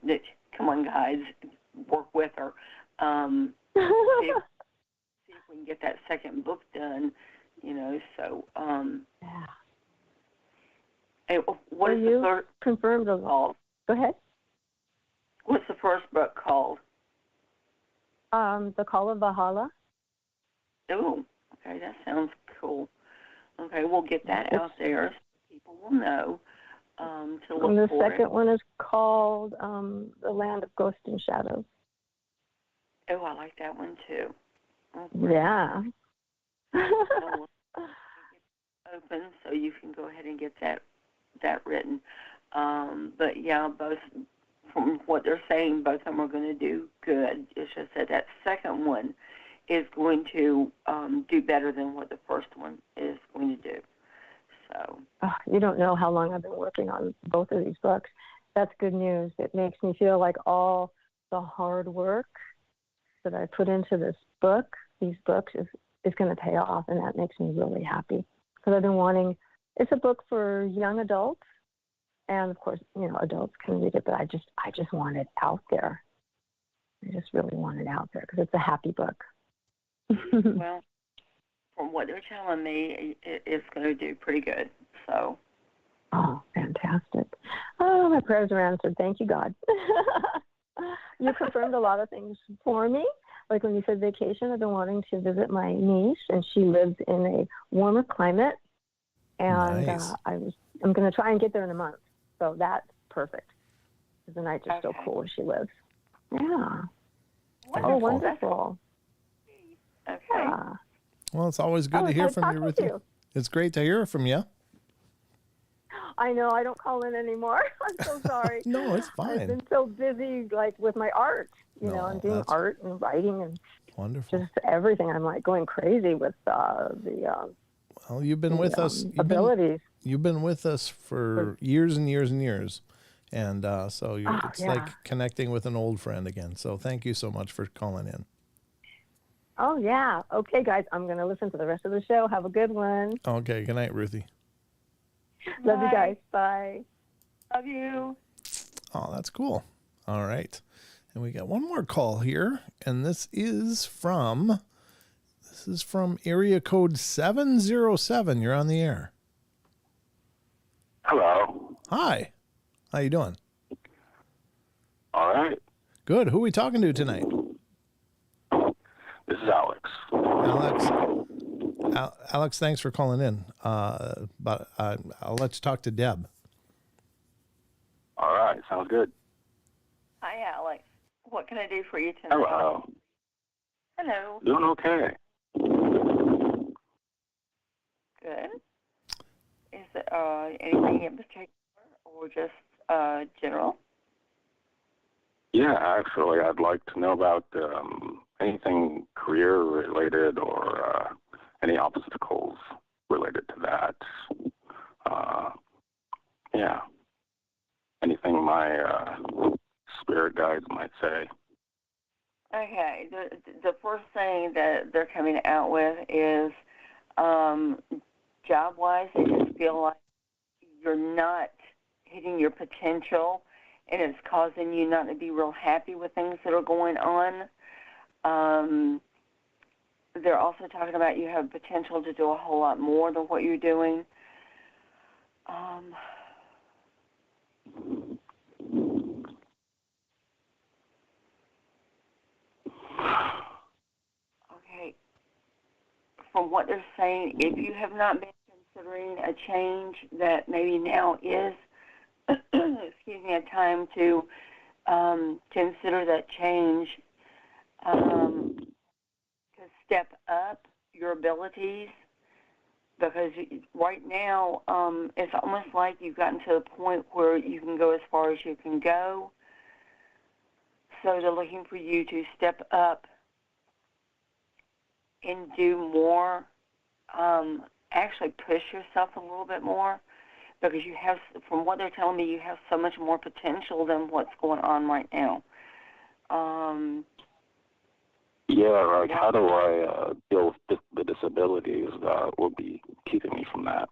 come on, guys, work with her. See if we can get that second book done, so, yeah. Hey, what is the first confirmed called? Go ahead. What's the first book called? The Call of Valhalla. Oh, okay, that sounds cool. Okay, we'll get that out there so people will know to look and the for second one is called The Land of Ghosts and Shadows. Oh, I like that one too. Okay. Yeah. Open, so you can go ahead and get that written. But yeah, both, from what they're saying, both of them are going to do good. It's just that second one is going to do better than what the first one is going to do. So you don't know how long I've been working on both of these books. That's good news. It makes me feel like all the hard work that I put into these books, is going to pay off, and that makes me really happy. Because I've been wanting, it's a book for young adults, and of course, adults can read it, but I just want it out there. I just really want it out there because it's a happy book. Well, from what they're telling me, it's going to do pretty good. So. Oh, fantastic. Oh, my prayers are answered. Thank you, God. You confirmed a lot of things for me. Like when you said vacation, I've been wanting to visit my niece, and she lives in a warmer climate. And nice. I'm going to try and get there in a month. So that's perfect. The nights are so cool where she lives. Yeah. Wonderful. Oh, wonderful. Okay. Yeah. Well, it's always good to hear from you, Ruthie. It's great to hear from you. I know I don't call in anymore. I'm so sorry. No, it's fine. I've been so busy, like with my art. I'm doing art and writing and wonderful. Just everything. I'm like going crazy with Well, you've been with us. Abilities. You've been with us for years and years and years, and so it's like connecting with an old friend again. So thank you so much for calling in. Oh yeah. Okay, guys. I'm going to listen to the rest of the show. Have a good one. Okay. Good night, Ruthie. Love you guys. Bye. Love you. Oh, that's cool. All right. And we got one more call here, and this is from area code 707. You're on the air. Hello. Hi. How you doing? All right. Good. Who are we talking to tonight? This is Alex. Alex, thanks for calling in. But I'll let you talk to Deb. All right. Sounds good. Hi, Alex. What can I do for you tonight? Hello. Hello. Doing okay. Good. Is there anything in particular or just general? Yeah, actually, I'd like to know about anything career-related or any obstacles related to that. Yeah. Anything my spirit guides might say. Okay. The first thing that they're coming out with is job-wise, they just feel like you're not hitting your potential, and it's causing you not to be real happy with things that are going on. They're also talking about you have potential to do a whole lot more than what you're doing. Okay. From what they're saying, if you have not been considering a change, that maybe now is, excuse me, a time to consider that change, to step up your abilities, because right now it's almost like you've gotten to the point where you can go as far as you can go. So they're looking for you to step up and do more, actually push yourself a little bit more, because you have, from what they're telling me, you have so much more potential than what's going on right now. Yeah, like how do I deal with the disabilities that will be keeping me from that?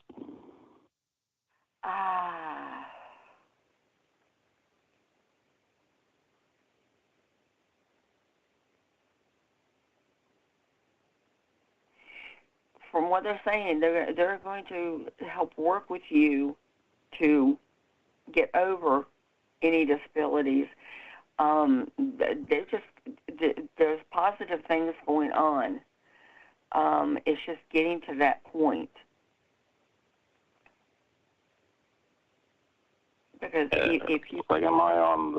From what they're saying, they're going to help work with you to get over any disabilities. There's positive things going on. It's just getting to that point. Because if you, like, am I on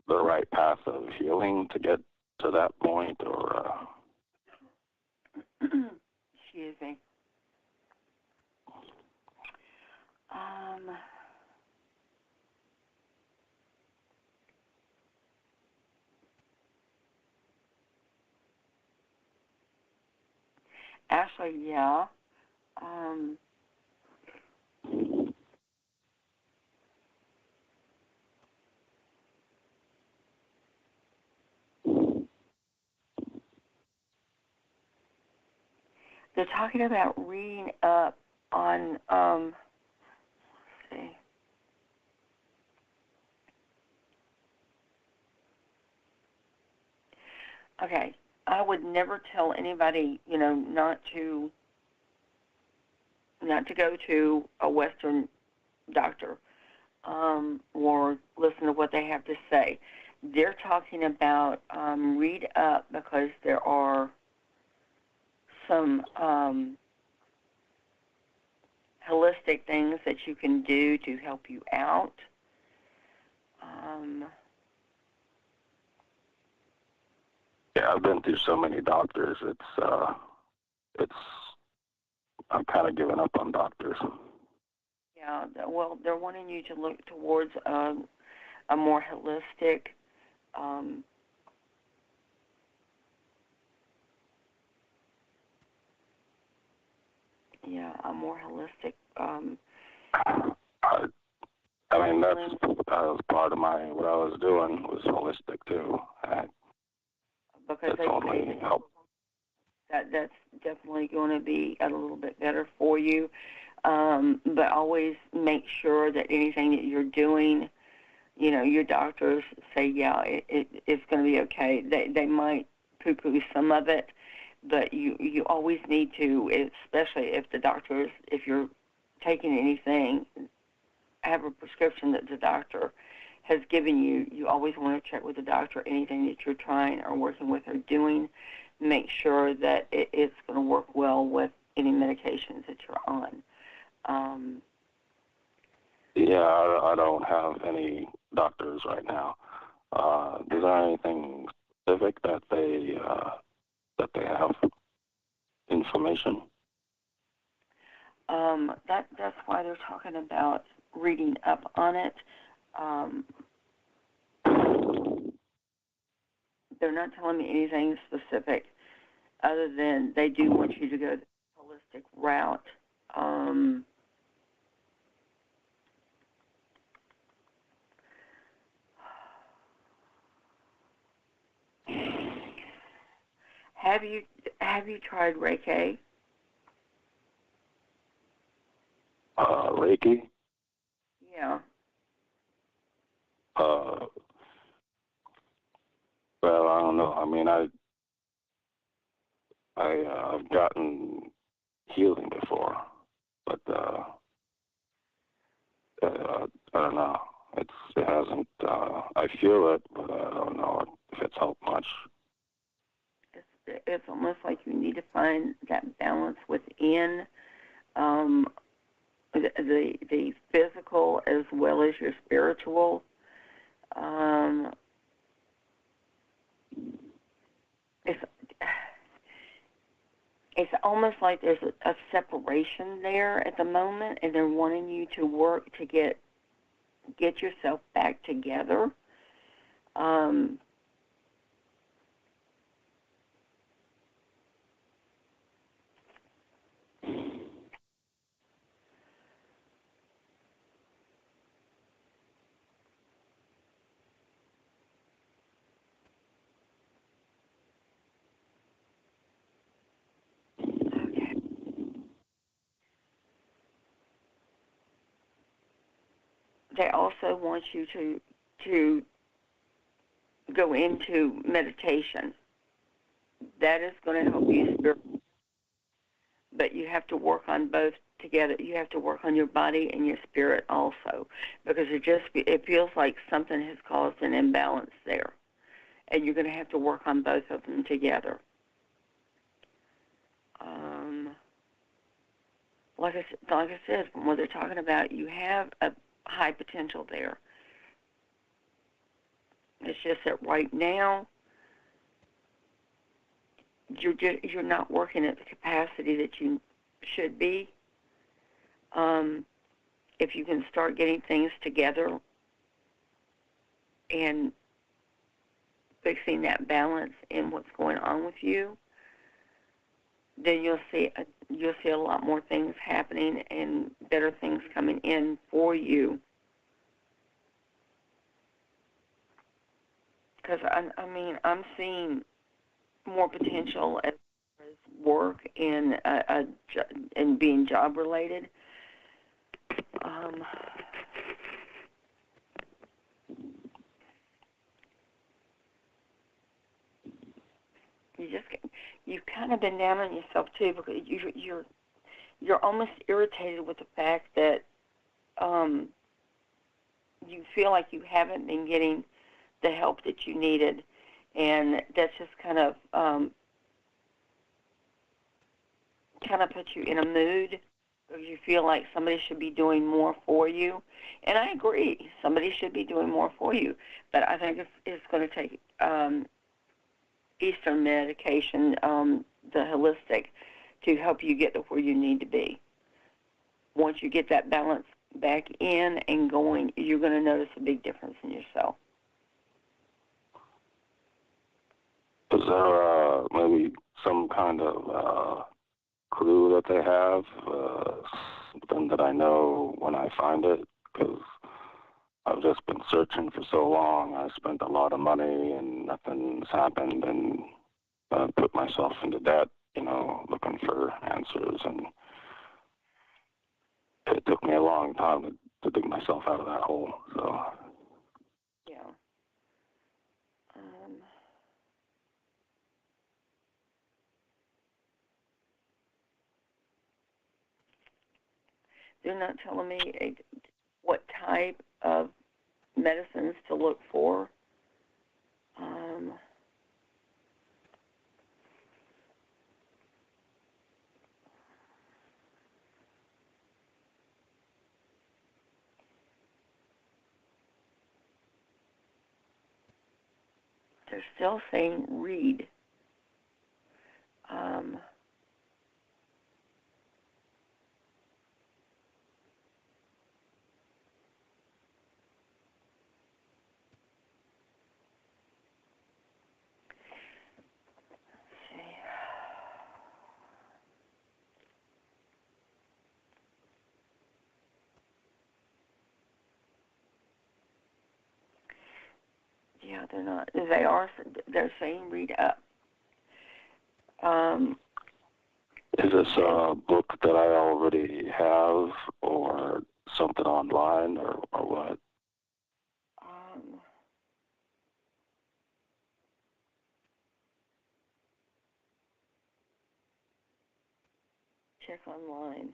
the right path of healing to get to that point, or? Excuse me. Actually, yeah. they're talking about reading up on, let's see. Okay, I would never tell anybody, not to go to a Western doctor or listen to what they have to say. They're talking about read up because there are some holistic things that you can do to help you out. Yeah, I've been through so many doctors. It's I'm kind of giving up on doctors. Yeah, well, they're wanting you to look towards a more holistic, a more holistic. I mean, that was part of what I was doing was holistic too. Because that's only help. That's definitely going to be a little bit better for you. But always make sure that anything that you're doing, your doctors say, yeah, it's going to be okay. They might poo-poo some of it, but you always need to, especially if you're taking anything, have a prescription that the doctor has given you. You always want to check with the doctor anything that you're trying or working with or doing. Make sure that it's going to work well with any medications that you're on. Yeah, I don't have any doctors right now. Is there anything specific that they have information? That's why they're talking about reading up on it. They're not telling me anything specific other than they do want you to go the holistic route. Have you tried Reiki? Reiki? Yeah. Well, I don't know. I mean, I've gotten healing before, but I don't know. It hasn't. I feel it, but I don't know if it's helped much. It's almost like you need to find that balance within the physical as well as your spiritual. It's almost like there's a separation there at the moment, and they're wanting you to work to get yourself back together. They also want you to go into meditation. That is going to help you spiritually. But you have to work on both together. You have to work on your body and your spirit also, because it feels like something has caused an imbalance there, and you're going to have to work on both of them together. Like I said, from what they're talking about, you have a high potential there. It's just that right now you're not working at the capacity that you should be. If you can start getting things together and fixing that balance in what's going on with you, then you'll see a lot more things happening and better things coming in for you. Because I'm seeing more potential as work and and being job related. You've kind of been down on yourself too, because you're almost irritated with the fact that you feel like you haven't been getting the help that you needed, and that's just kind of puts you in a mood because you feel like somebody should be doing more for you. And I agree, somebody should be doing more for you, but I think it's going to take Eastern medication, the holistic, to help you get to where you need to be. Once you get that balance back in and going, you're going to notice a big difference in yourself. Is there maybe some kind of clue that they have, something that I know when I find it? Because I've just been searching for so long. I spent a lot of money and nothing's happened, and put myself into debt, looking for answers. And it took me a long time to dig myself out of that hole. So, yeah. They're not telling me what type of medicines to look for. They're still saying read. Yeah, they're not. They're saying read up. is this a book that I already have, or something online, or what? Check online.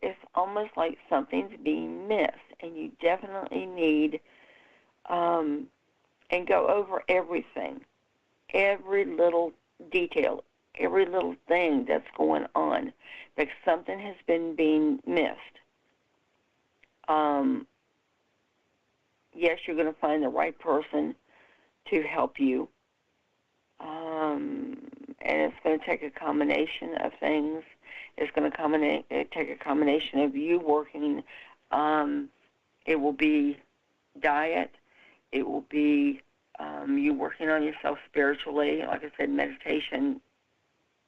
It's almost like something's being missed, and you definitely need and go over everything, every little detail, every little thing that's going on, because something has been being missed. Yes, you're going to find the right person to help you, and it's going to take a combination of things. It's going to take a combination of you working. It will be diet. It will be you working on yourself spiritually. Like I said, meditation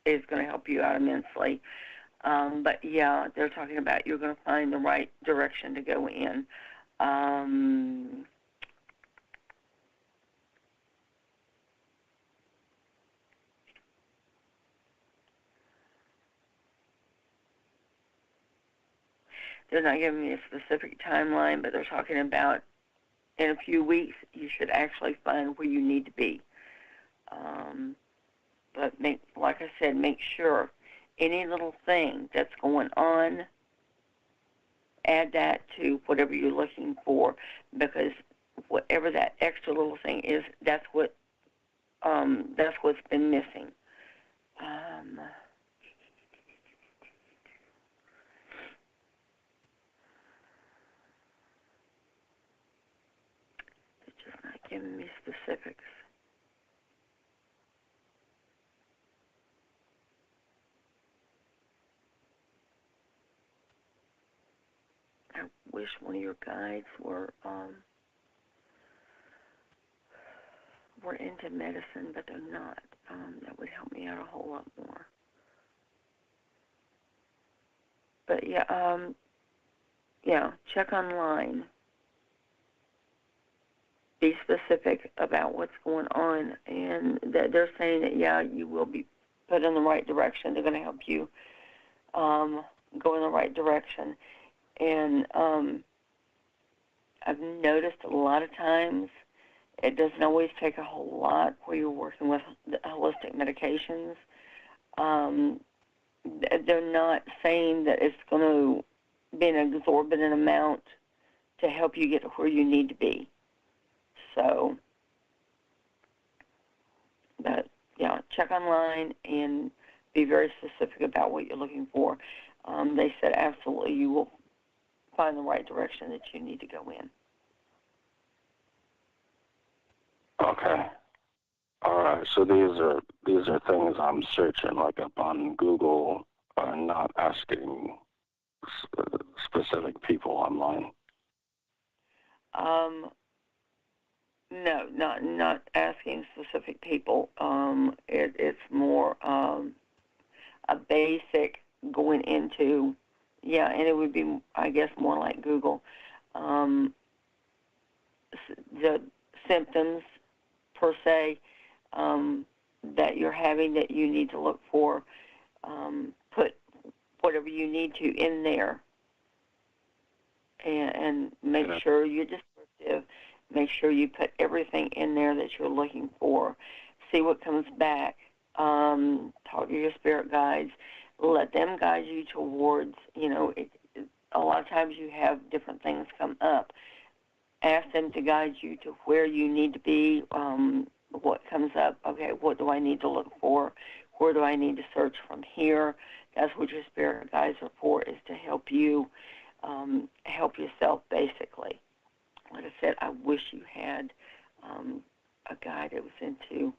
is going to help you out immensely. But, yeah, they're talking about you're going to find the right direction to go in. They're not giving me a specific timeline, but they're talking about in a few weeks you should actually find where you need to be. But like I said, make sure any little thing that's going on, add that to whatever you're looking for, because whatever that extra little thing is, that's what's been missing. They're just not giving me specifics. I wish one of your guides were into medicine, but they're not. That would help me out a whole lot more. But check online. Be specific about what's going on, and that they're saying that you will be put in the right direction. They're going to help you go in the right direction. And I've noticed a lot of times it doesn't always take a whole lot where you're working with the holistic medications. They're not saying that it's going to be an exorbitant amount to help you get to where you need to be. So, but check online and be very specific about what you're looking for. They said absolutely you will find the right direction that you need to go in. Okay. All right. So these are things I'm searching like up on Google, not asking specific people online. No, not asking specific people. It's more a basic going into, and it would be, I guess, more like Google. The symptoms, per se, that you're having that you need to look for. Put whatever you need to in there and make sure you're descriptive. Make sure you put everything in there that you're looking for. See what comes back. Talk to your spirit guides. Let them guide you towards, a lot of times you have different things come up. Ask them to guide you to where you need to be, what comes up. Okay, what do I need to look for? Where do I need to search from here? That's what your spirit guides are for, is to help you help yourself, basically. Like I said, I wish you had a guy that was into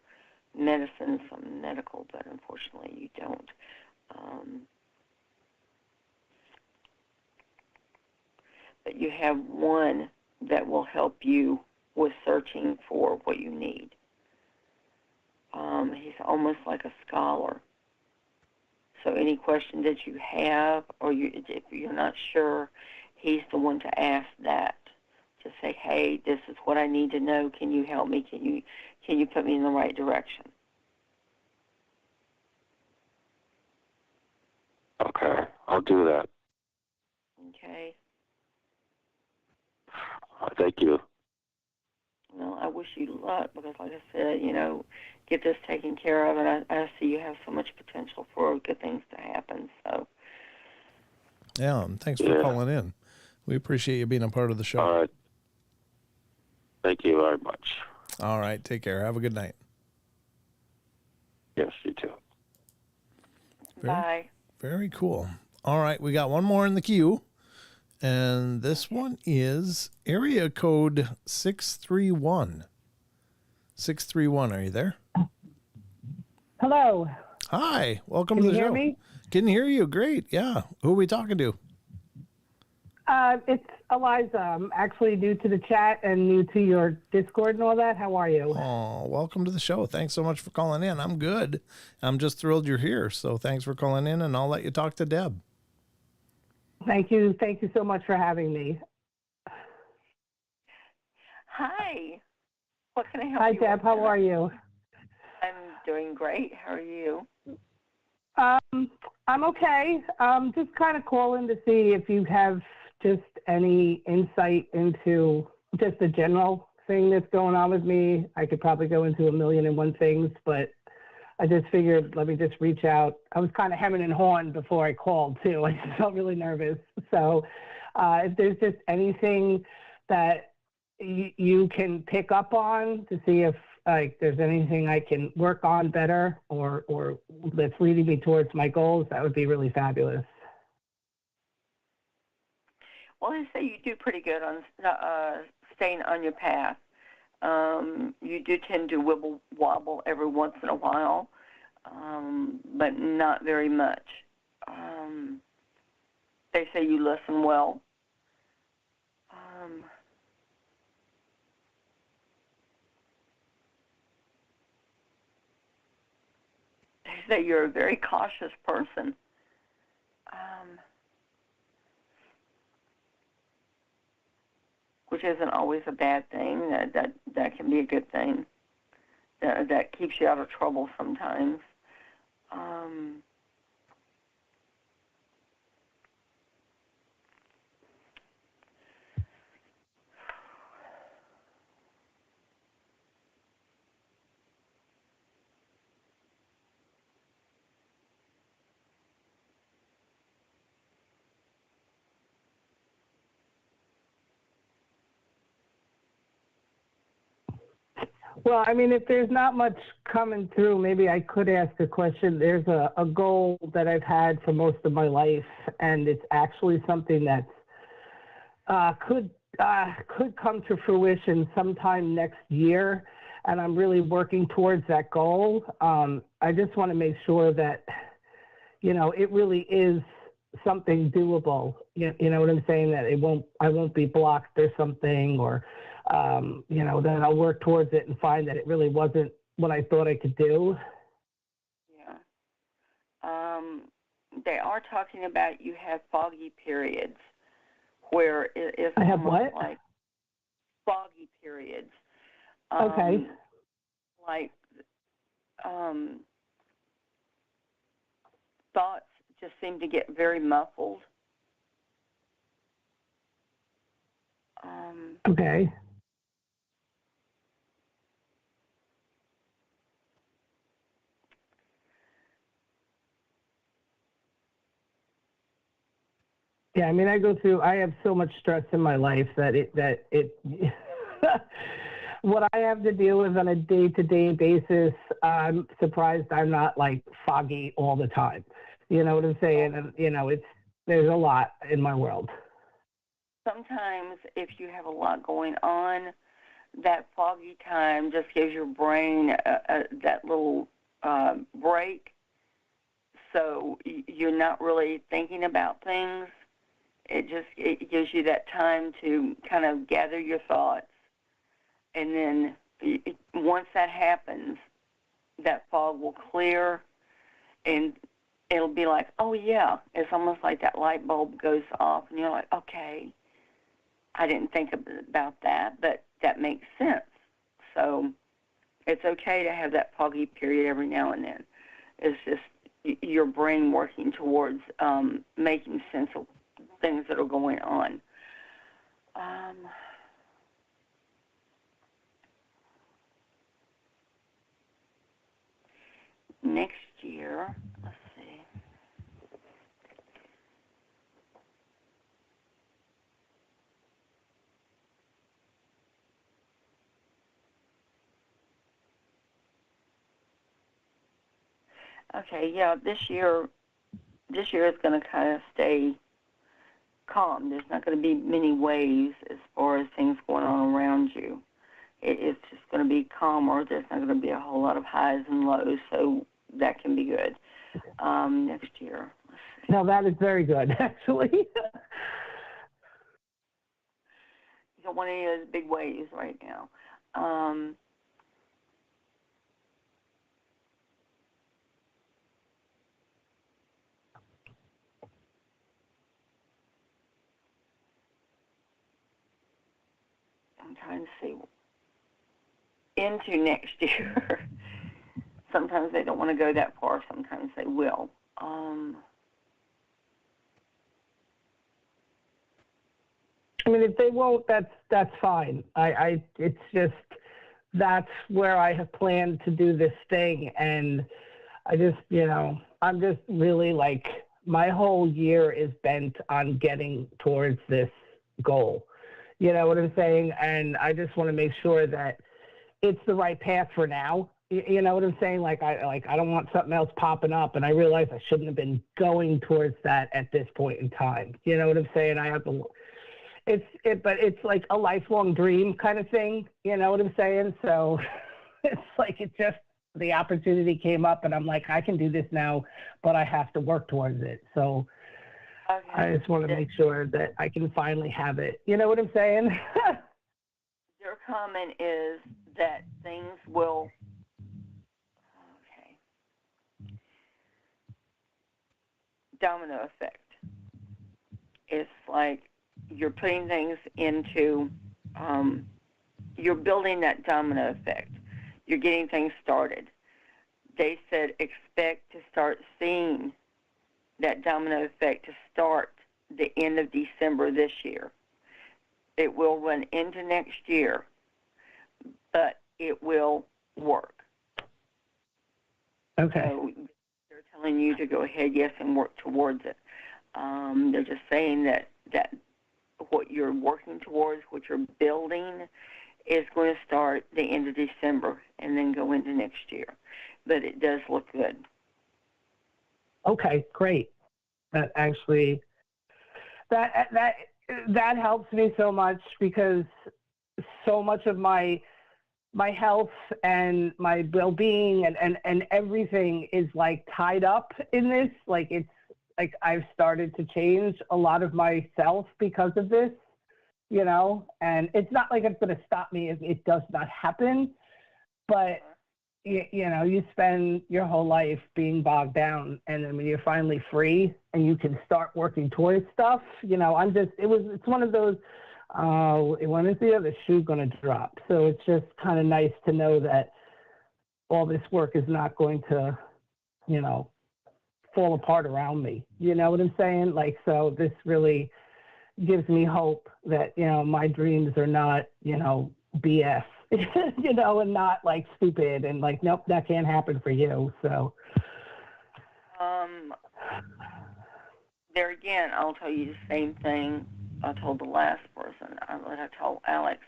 medicine, some medical, but unfortunately you don't. But you have one that will help you with searching for what you need. He's almost like a scholar. So any question that you have, or if you're not sure, he's the one to ask that. To say, hey, this is what I need to know. Can you help me? Can you put me in the right direction? Okay, I'll do that. Okay. Thank you. Well, I wish you luck because, like I said, get this taken care of, and I see you have so much potential for good things to happen. So. Yeah, and thanks for calling in. We appreciate you being a part of the show. All right. Thank you very much. All right, take care. Have a good night. Yes, you too. Bye. Very cool. All right, we got one more in the queue, and this one is area code 631. 631, are you there? Hello. Hi, welcome to the show. Can you hear me? Can hear you. Great. Yeah. Who are we talking to? It's Eliza. I'm actually new to the chat and new to your Discord and all that. How are you? Oh, welcome to the show. Thanks so much for calling in. I'm good. I'm just thrilled you're here. So thanks for calling in, and I'll let you talk to Deb. Thank you. Thank you so much for having me. Hi. What can I help you with? Hi, Deb. How are you? I'm doing great. How are you? I'm okay. Just kind of calling to see if you have just any insight into just the general thing that's going on with me. I could probably go into 1,000,001 things, but I just figured let me just reach out. I was kind of hemming and hawing before I called too. I just felt really nervous. So if there's just anything that you can pick up on to see if there's anything I can work on better or that's leading me towards my goals, that would be really fabulous. Well, I say you do pretty good on staying on your path. You do tend to wibble wobble every once in a while, but not very much. They say you listen well. They say you're a very cautious person. which isn't always a bad thing. That can be a good thing. That keeps you out of trouble sometimes. Well, I mean, if there's not much coming through, maybe I could ask a question. There's a goal that I've had for most of my life, and it's actually something that could come to fruition sometime next year, and I'm really working towards that goal. I just want to make sure that, it really is something doable. You know what I'm saying? That I won't be blocked or something, or then I'll work towards it and find that it really wasn't what I thought I could do. Yeah. They are talking about you have foggy periods where it's I have almost what? like foggy periods. Okay. Like thoughts just seem to get very muffled. Okay. Yeah, I mean, I have so much stress in my life that what I have to deal with on a day-to-day basis, I'm surprised I'm not like foggy all the time. You know what I'm saying? And, there's a lot in my world. Sometimes if you have a lot going on, that foggy time just gives your brain that little break. So you're not really thinking about things. It gives you that time to kind of gather your thoughts. And then once that happens, that fog will clear, and it'll be like, oh, yeah. It's almost like that light bulb goes off, and you're like, okay, I didn't think about that, but that makes sense. So it's okay to have that foggy period every now and then. It's just your brain working towards making sense of things that are going on. Next year, let's see. Okay, yeah, this year is going to kind of stay calm. There's not going to be many waves as far as things going on around you. It's just going to be calmer. There's not going to be a whole lot of highs and lows, so that can be good. Next year, let's see. No, that is very good, actually. You don't want any of those big waves right now. I'm trying to see into next year. Sometimes they don't want to go that far. Sometimes they will. I mean, if they won't, that's fine. It's just that's where I have planned to do this thing, and I just, I'm just really like my whole year is bent on getting towards this goal. You know what I'm saying? And I just want to make sure that it's the right path for now. You know what I'm saying? I don't want something else popping up, and I realize I shouldn't have been going towards that at this point in time. You know what I'm saying? I have to. But it's like a lifelong dream kind of thing. You know what I'm saying? So it's like the opportunity came up, and I'm like, I can do this now, but I have to work towards it. So okay. I just want to make sure that I can finally have it. You know what I'm saying? Your comment is that things will. Okay. Domino effect. It's like you're putting things into you're building that domino effect. You're getting things started. They said expect to start seeing that domino effect to start the end of December this year. It will run into next year, but it will work. Okay. So they're telling you to go ahead, yes, and work towards it. They're just saying that what you're working towards, what you're building, is going to start the end of December and then go into next year. But it does look good. Okay, great. That actually, that helps me so much, because so much of my health and my well-being and everything is like tied up in this. Like, it's like I've started to change a lot of myself because of this, you know, and it's not like it's going to stop me if it does not happen, but you know, you spend your whole life being bogged down, and then when you're finally free and you can start working towards stuff, you know, it's one of those, when is the other shoe going to drop? So it's just kind of nice to know that all this work is not going to, you know, fall apart around me. You know what I'm saying? Like, so this really gives me hope that, you know, my dreams are not, you know, BS, you know, and not like stupid and like, nope, that can't happen for you. So. There again, I'll tell you the same thing I told the last person, what I told Alex.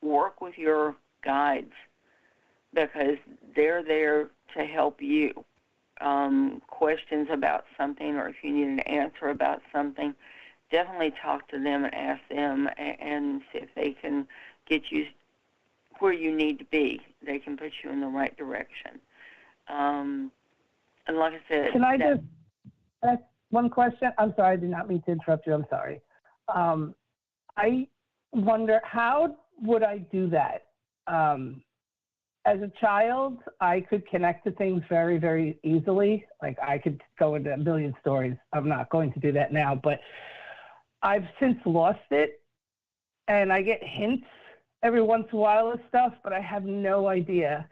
Work with your guides, because they're there to help you. Questions about something, or if you need an answer about something, definitely talk to them and ask them and see if they can get you where you need to be. They can put you in the right direction. And like I said... Can I just ask one question? I'm sorry, I did not mean to interrupt you. I'm sorry. I wonder, how would I do that? As a child, I could connect to things very, very easily. Like, I could go into a million stories. I'm not going to do that now, but I've since lost it, and I get hints every once in a while of stuff, but I have no idea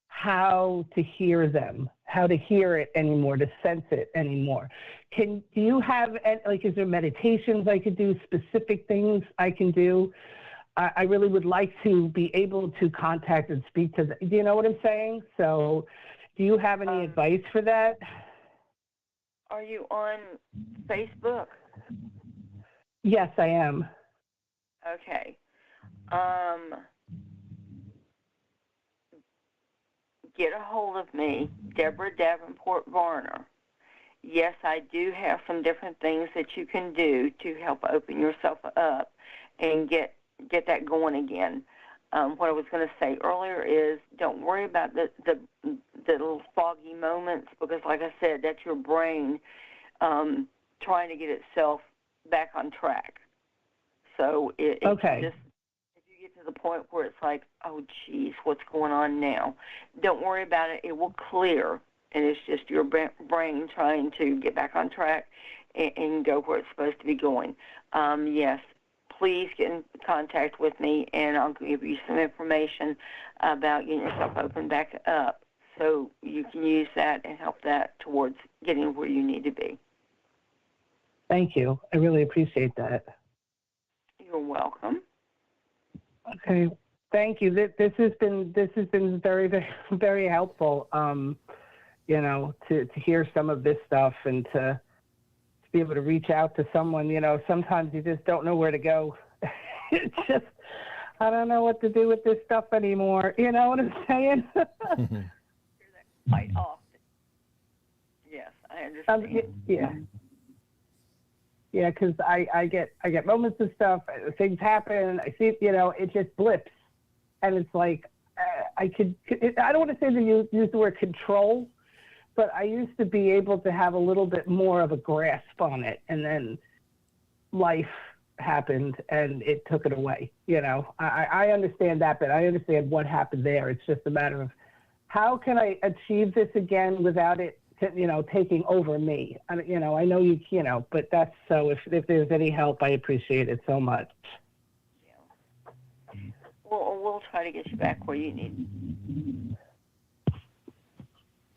how to hear them, how to hear it anymore, to sense it anymore. Do you have, like, is there meditations I could do, specific things I can do? I really would like to be able to contact and speak to them. Do you know what I'm saying? So do you have any advice for that? Are you on Facebook? Yes, I am. Okay. Get a hold of me, Debra Varner. Yes, I do have some different things that you can do to help open yourself up and get that going again. What I was going to say earlier is, don't worry about the little foggy moments, because, like I said, that's your brain trying to get itself back on track. So it's okay. Just, if you get to the point where it's like, oh, geez, what's going on now? Don't worry about it. It will clear, and it's just your brain trying to get back on track and go where it's supposed to be going. Yes, please get in contact with me, and I'll give you some information about getting yourself opened back up, so you can use that and help that towards getting where you need to be. Thank you. I really appreciate that. You're welcome. Okay. Thank you. This has been very, very, very helpful. You know, to hear some of this stuff and to be able to reach out to someone. You know, sometimes you just don't know where to go. It's just, I don't know what to do with this stuff anymore. You know what I'm saying? Quite often. Yes, I understand. Yeah. Yeah, because I get moments of stuff, things happen, I see, you know, it just blips. And it's like, I don't want to say use the word control, but I used to be able to have a little bit more of a grasp on it. And then life happened and it took it away. You know, I understand that, but I understand what happened there. It's just a matter of, how can I achieve this again without it, you know, taking over me? You know, I know you know, but that's, so if there's any help, I appreciate it so much. we'll try to get you back where you need.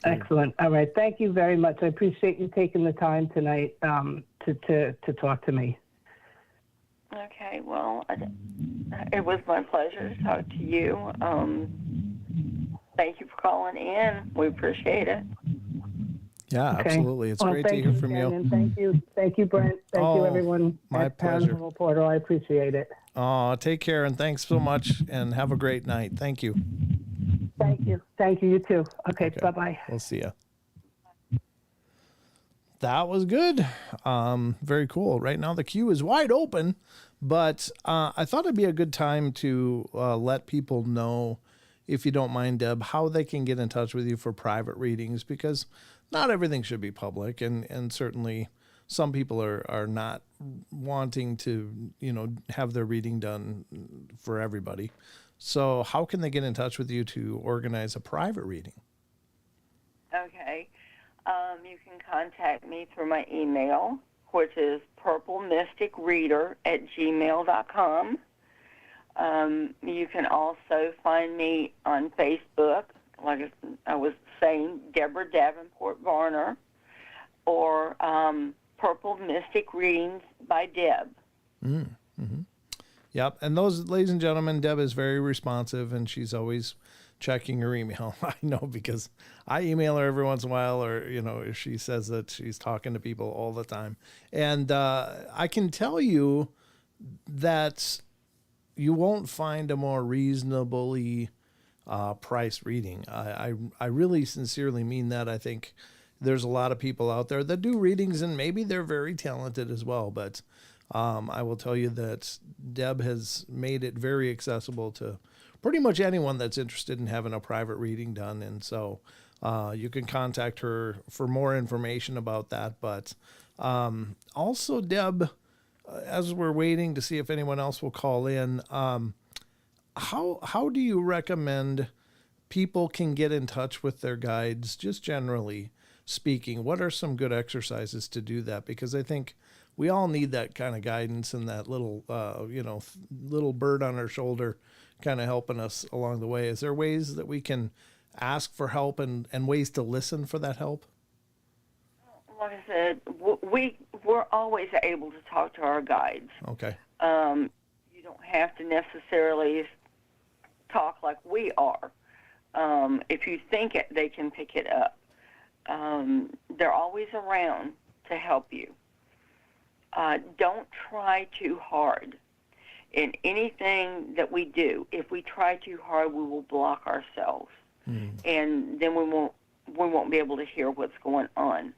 Excellent. All right. Thank you very much. I appreciate you taking the time tonight to talk to me. Okay. Well, it was my pleasure to talk to you. Thank you for calling in. We appreciate it. Yeah, Okay. absolutely. It's great to hear from you. And thank you, Brent. Thank you, everyone. My pleasure. Paranormal Portal. I appreciate it. Take care, and thanks so much, and have a great night. Thank you. Thank you. Thank you. You too. Okay. Bye-bye. We'll see you. That was good. Very cool. Right now the queue is wide open, but I thought it'd be a good time to let people know, if you don't mind, Deb, how they can get in touch with you for private readings, because not everything should be public, and certainly some people are not wanting to, have their reading done for everybody. So how can they get in touch with you to organize a private reading? Okay. You can contact me through my email, which is purplemysticreader@gmail.com. You can also find me on Facebook, like I was saying, Debra Davenport Varner, or Purple Mystic Readings by Deb. Mm-hmm. Yep. And those, ladies and gentlemen, Deb is very responsive, and she's always checking her email. I know, because I email her every once in a while, or, if she says that she's talking to people all the time. And I can tell you that you won't find a more reasonably priced reading. I really sincerely mean that. I think there's a lot of people out there that do readings, and maybe they're very talented as well. But I will tell you that Deb has made it very accessible to pretty much anyone that's interested in having a private reading done. And so you can contact her for more information about that. But also, Deb, as we're waiting to see if anyone else will call in, how do you recommend people can get in touch with their guides, just generally speaking? What are some good exercises to do that? Because I think we all need that kind of guidance, and that little, little bird on our shoulder kind of helping us along the way. Is there ways that we can ask for help and ways to listen for that help? Like I said, we're always able to talk to our guides. Okay. You don't have to necessarily talk like we are. If you think it, they can pick it up. They're always around to help you. Don't try too hard. In anything that we do, if we try too hard, we will block ourselves, and then we won't be able to hear what's going on.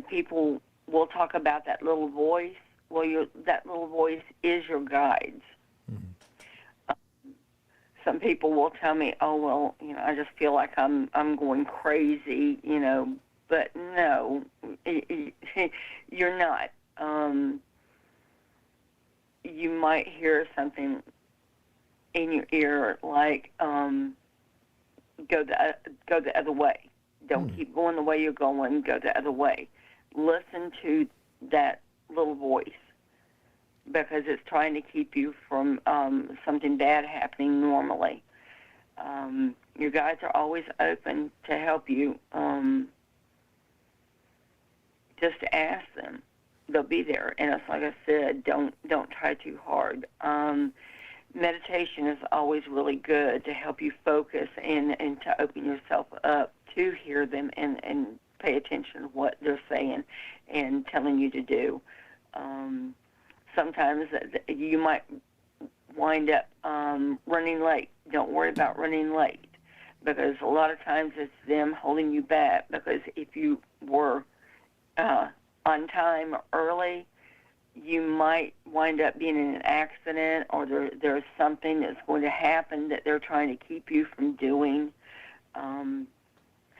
People will talk about that little voice. Well, that little voice is your guides. Some people will tell me, "Oh, well, I just feel like I'm going crazy," but no, you're not. You might hear something in your ear like, go the other way. Don't keep going the way you're going. Go the other way. Listen to that little voice, because it's trying to keep you from something bad happening normally. Your guides are always open to help you. Just ask them. They'll be there. And it's like I said, don't try too hard. Meditation is always really good to help you focus and to open yourself up to hear them and pay attention to what they're saying and telling you to do. Sometimes you might wind up running late. Don't worry about running late, because a lot of times it's them holding you back, because if you were on time early, you might wind up being in an accident, or there's something that's going to happen that they're trying to keep you from doing.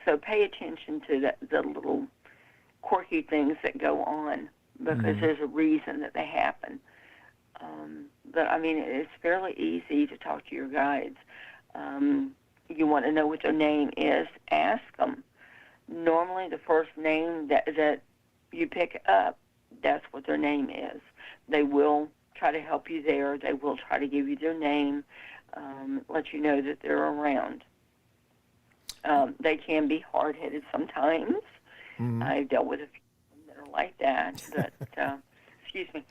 So pay attention to the little quirky things that go on, because there's a reason that they happen. But, I mean, it's fairly easy to talk to your guides. You want to know what their name is, ask them. Normally the first name that you pick up, that's what their name is. They will try to help you there. They will try to give you their name. let you know that they're around. They can be hard-headed sometimes. Mm-hmm. I've dealt with a few of them that are like that, but, excuse me.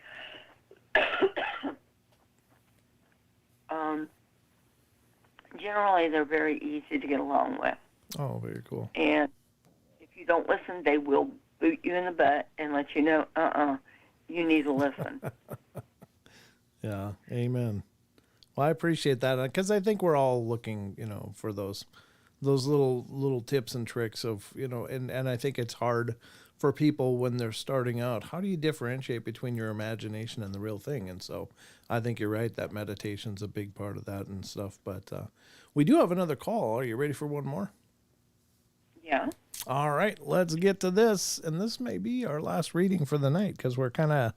Generally, they're very easy to get along with. Oh, very cool. And if you don't listen, they will boot you in the butt and let you know, you need to listen. Yeah, amen. Well, I appreciate that because I think we're all looking, for those little tips and tricks of, and I think it's hard for people when they're starting out. How do you differentiate between your imagination and the real thing? And so I think you're right that meditation's a big part of that and stuff. But we do have another call. Are you ready for one more? Yeah. All right, let's get to this. And this may be our last reading for the night because we're kind of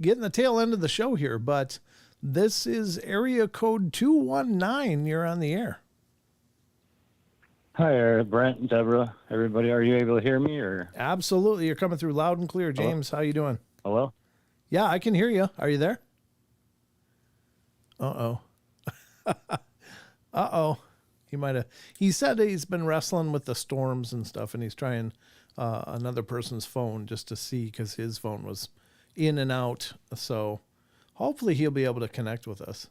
getting the tail end of the show here. But this is area code 219. You're on the air. Hi, Brent, Deborah, everybody. Are you able to hear me? Or Absolutely. You're coming through loud and clear, James. Hello? How you doing? Hello? Yeah, I can hear you. Are you there? Uh-oh. Uh-oh. He said he's been wrestling with the storms and stuff, and he's trying another person's phone just to see because his phone was in and out. So hopefully he'll be able to connect with us.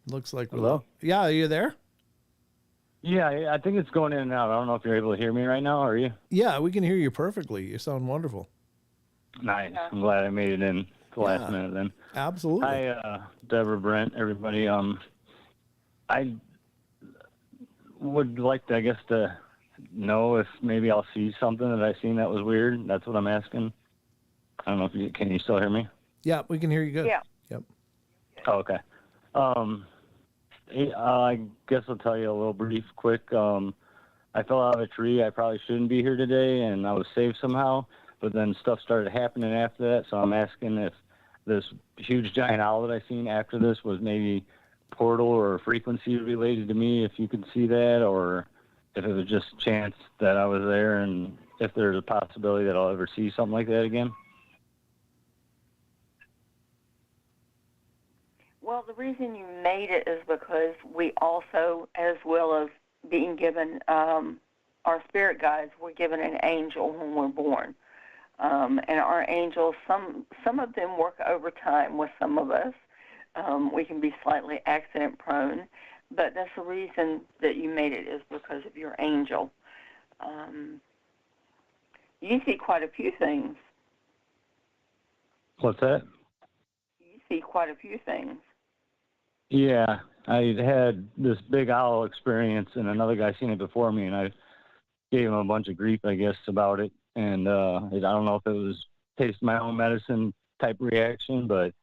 Looks like Hello? Yeah, are you there? Yeah, I think it's going in and out. I don't know if you're able to hear me right now. Are you? Yeah, we can hear you perfectly. You sound wonderful. Nice. I'm glad I made it in the last minute then. Absolutely. Hi, Deborah, Brent, everybody. I would like to, I guess, to know if maybe I'll see something that I seen that was weird. That's what I'm asking. I don't know if can you still hear me? Yeah, we can hear you good. Yeah. Yep. Oh, okay. I guess I'll tell you a little brief, quick. I fell out of a tree. I probably shouldn't be here today, and I was saved somehow. But then stuff started happening after that, so I'm asking if this huge giant owl that I seen after this was maybe portal or frequency related to me, if you could see that, or if it was just chance that I was there, and if there's a possibility that I'll ever see something like that again. Well, the reason you made it is because we also, as well as being given our spirit guides, we're given an angel when we're born. And our angels, some of them work overtime with some of us. We can be slightly accident prone, but that's the reason that you made it is because of your angel. You see quite a few things. What's that? You see quite a few things. Yeah, I had this big owl experience, and another guy seen it before me, and I gave him a bunch of grief, I guess, about it. And I don't know if it was taste my own medicine type reaction, but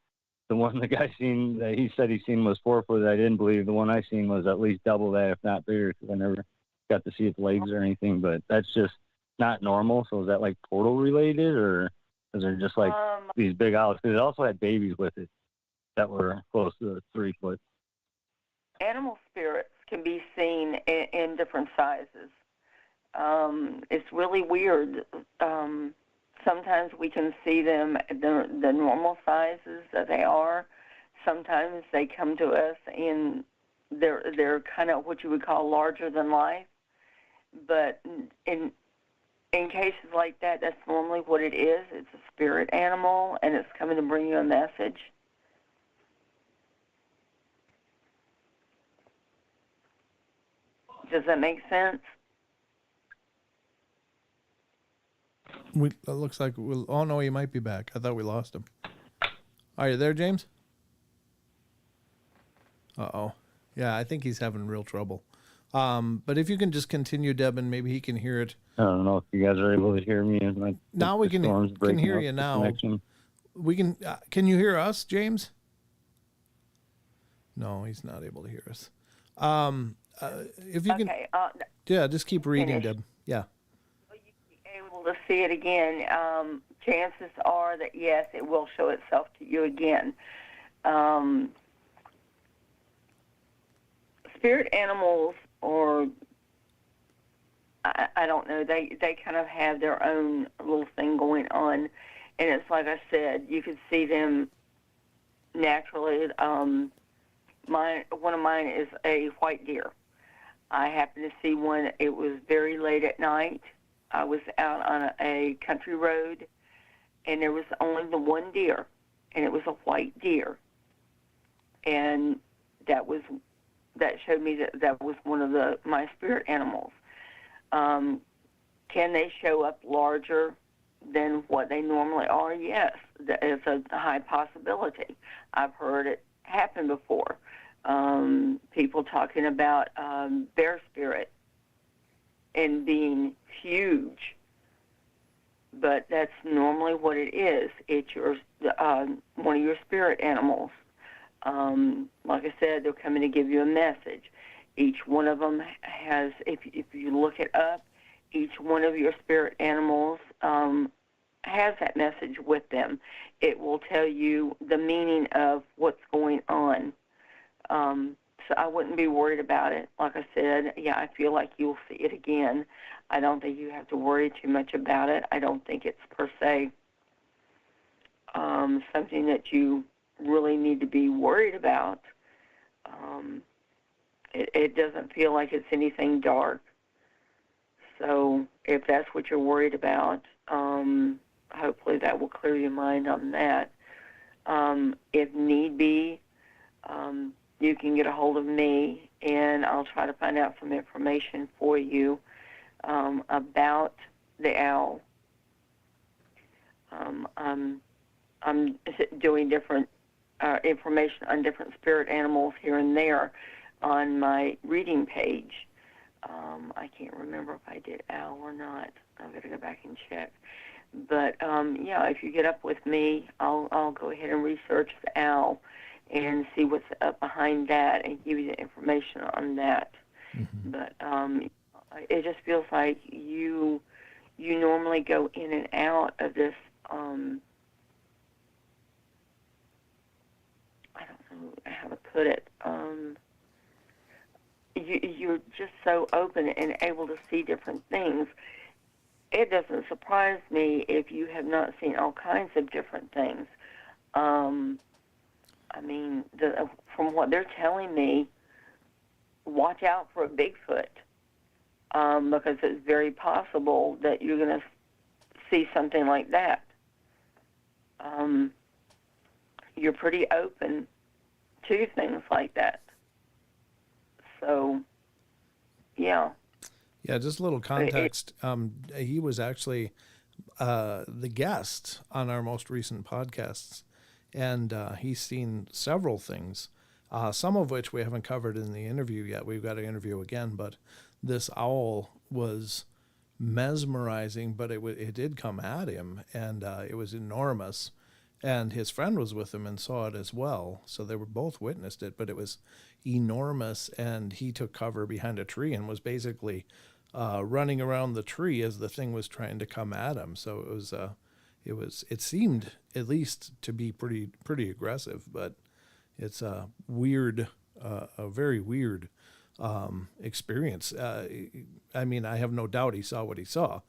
the one the guy seen that he said he seen was 4 foot. I didn't believe the one I seen was at least double that, if not bigger, because I never got to see its legs or anything. But that's just not normal. So is that like portal related, or is there just like these big owls? Because it also had babies with it that were close to 3 foot. Animal spirits can be seen in different sizes. It's really weird. Sometimes we can see them at the normal sizes that they are. Sometimes they come to us and they're kind of what you would call larger than life. But in cases like that, that's normally what it is. It's a spirit animal, and it's coming to bring you a message. Does that make sense? It looks like oh no, he might be back. I thought we lost him. Are you there, James? Uh-oh. Yeah, I think he's having real trouble. But if you can just continue, Deb, and maybe he can hear it. I don't know if you guys are able to hear me. Now we can hear you now. Connection. We can you hear us, James? No, he's not able to hear us. If you can, yeah, just keep reading, Deb. Yeah. Able to see it again, chances are that, yes, it will show itself to you again. Spirit animals, or I don't know, they kind of have their own little thing going on. And it's like I said, you could see them naturally. one of mine is a white deer. I happened to see one. It was very late at night. I was out on a country road, and there was only the one deer, and it was a white deer. And that showed me that was one of my spirit animals. Can they show up larger than what they normally are? Yes, it's a high possibility. I've heard it happen before. People talking about their spirit and being huge, but that's normally what it is. It's one of your spirit animals. Like I said, they're coming to give you a message. Each one of them has, if you look it up, each one of your spirit animals has that message with them. It will tell you the meaning of what's going on. So I wouldn't be worried about it. Like I said, yeah, I feel like you'll see it again. I don't think you have to worry too much about it. I don't think it's per se something that you really need to be worried about. It doesn't feel like it's anything dark. So if that's what you're worried about, hopefully that will clear your mind on that. If need be, you can get a hold of me, and I'll try to find out some information for you about the owl. I'm doing different information on different spirit animals here and there on my reading page. I can't remember if I did owl or not. I've got to go back and check. But, yeah, if you get up with me, I'll go ahead and research the owl and see what's up behind that and give you the information on that. Mm-hmm. But it just feels like you normally go in and out of this, I don't know how to put it, you're just so open and able to see different things. It doesn't surprise me if you have not seen all kinds of different things. I mean, from what they're telling me, watch out for a Bigfoot, because it's very possible that you're going to see something like that. You're pretty open to things like that. So, yeah. Yeah, just a little context. He was actually the guest on our most recent podcasts, and he's seen several things, some of which we haven't covered in the interview yet. We've got to interview again, but this owl was mesmerizing, but it did come at him, and it was enormous. And his friend was with him and saw it as well, so they were both witnessed it, but it was enormous, and he took cover behind a tree and was basically running around the tree as the thing was trying to come at him. So it seemed at least to be pretty aggressive, but it's a very weird experience. I mean, I have no doubt he saw what he saw,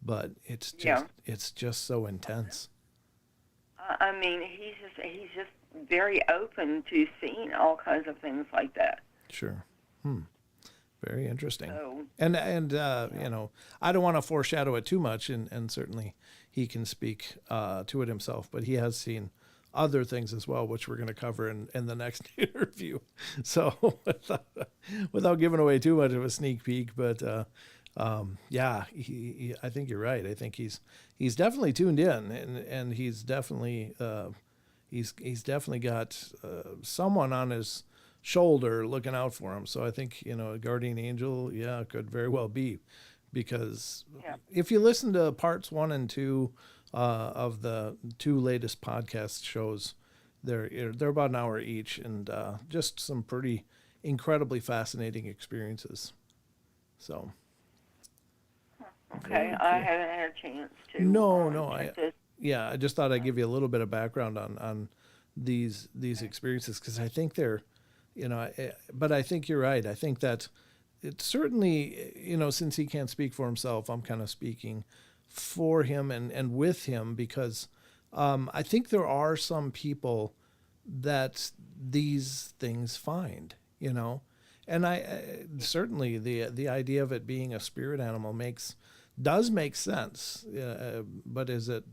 but it's just so intense. I mean, he's just very open to seeing all kinds of things like that. Sure. Very interesting. And you know, I don't want to foreshadow it too much, and certainly he can speak to it himself, but he has seen other things as well, which we're going to cover in the next interview. So without giving away too much of a sneak peek, but yeah, I think you're right. I think he's definitely tuned in, and he's definitely got someone on his shoulder looking out for him. So I think, you know, a guardian angel, could very well be, because if you listen to parts 1 and 2 of the 2 latest podcast shows, they're about an hour each, and just some pretty incredibly fascinating experiences. So. Okay, I haven't had a chance to. No, I just thought I'd give you a little bit of background on these experiences, because I think they're, you know, but I think you're right. I think that it's certainly, you know, since he can't speak for himself, I'm kind of speaking for him and with him, because I think there are some people that these things find, you know. And I certainly the idea of it being a spirit animal does make sense. But is it,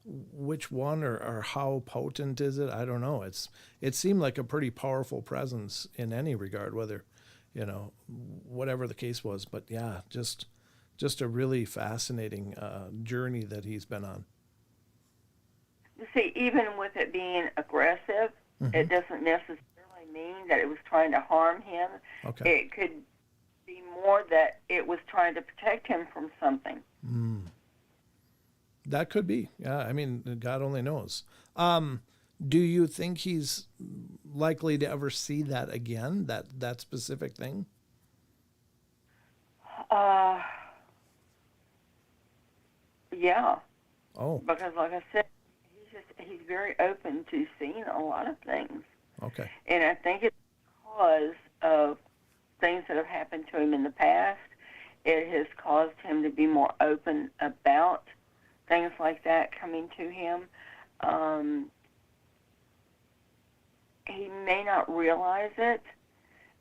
which one or how potent is it? I don't know. It seemed like a pretty powerful presence in any regard, whether, you know, whatever the case was. But yeah, just a really fascinating journey that he's been on. You see, even with it being aggressive, it doesn't necessarily mean that it was trying to harm him. Okay. It could be more that it was trying to protect him from something. That could be. Yeah, I mean, God only knows. Do you think he's likely to ever see that again, that specific thing? Yeah. Oh. Because, like I said, he's very open to seeing a lot of things. Okay. And I think it's because of things that have happened to him in the past. It has caused him to be more open about things like that coming to him. He may not realize it,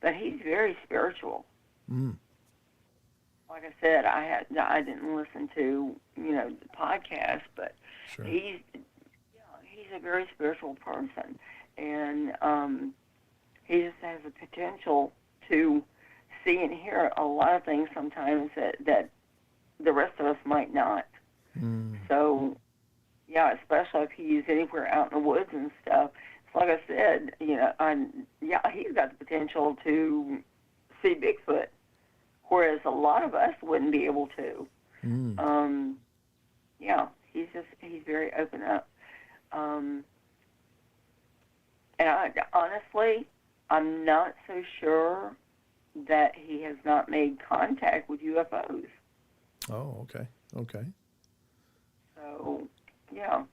but he's very spiritual. Like I said, I didn't listen to, you know, the podcast, but sure. He's a very spiritual person, and he just has the potential to see and hear a lot of things sometimes that the rest of us might not. So, yeah, especially if he's anywhere out in the woods and stuff. It's like I said, you know, he's got the potential to see Bigfoot, whereas a lot of us wouldn't be able to. Yeah, he's very open up. And honestly, I'm not so sure that he has not made contact with UFOs. Oh, okay. Okay. So, yeah,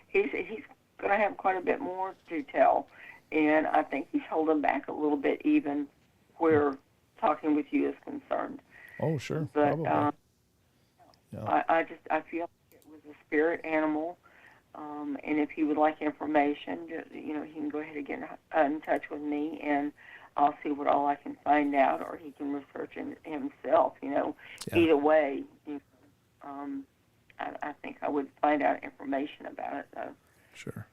he's going to have quite a bit more to tell, and I think he's holding back a little bit even where talking with you is concerned. Oh, sure. But yeah. I feel like it was a spirit animal, and if he would like information, you know, he can go ahead and get in touch with me, and I'll see what all I can find out, or he can research himself. You know, either way, I think I would find out information about it, though. Sure.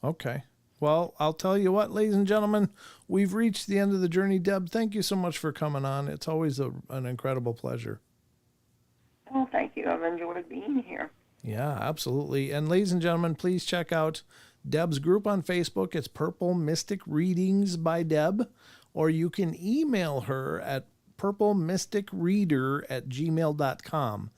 Okay. Well, I'll tell you what, ladies and gentlemen, we've reached the end of the journey. Deb, thank you so much for coming on. It's always an incredible pleasure. Well, thank you. I've enjoyed being here. Yeah, absolutely. And ladies and gentlemen, please check out Deb's group on Facebook. It's Purple Mystic Readings by Deb, or you can email her at purplemysticreader@gmail.com.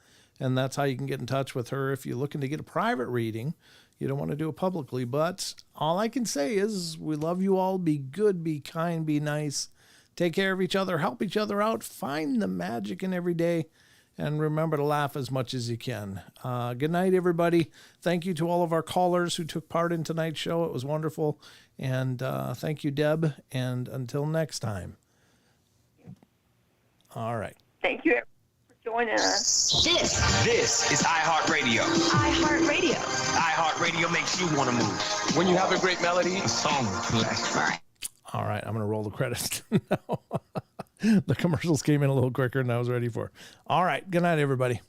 And that's how you can get in touch with her if you're looking to get a private reading. You don't want to do it publicly, but all I can say is we love you all. Be good, be kind, be nice. Take care of each other, help each other out, find the magic in every day, and remember to laugh as much as you can. Good night, everybody. Thank you to all of our callers who took part in tonight's show. It was wonderful. And thank you, Deb. And until next time. All right. Thank you, joining us. This is iHeartRadio. iHeartRadio. iHeartRadio makes you want to move. When you have a great melody, a song plays. All right, I'm going to roll the credits now. The commercials came in a little quicker than I was ready for. All right, good night, everybody.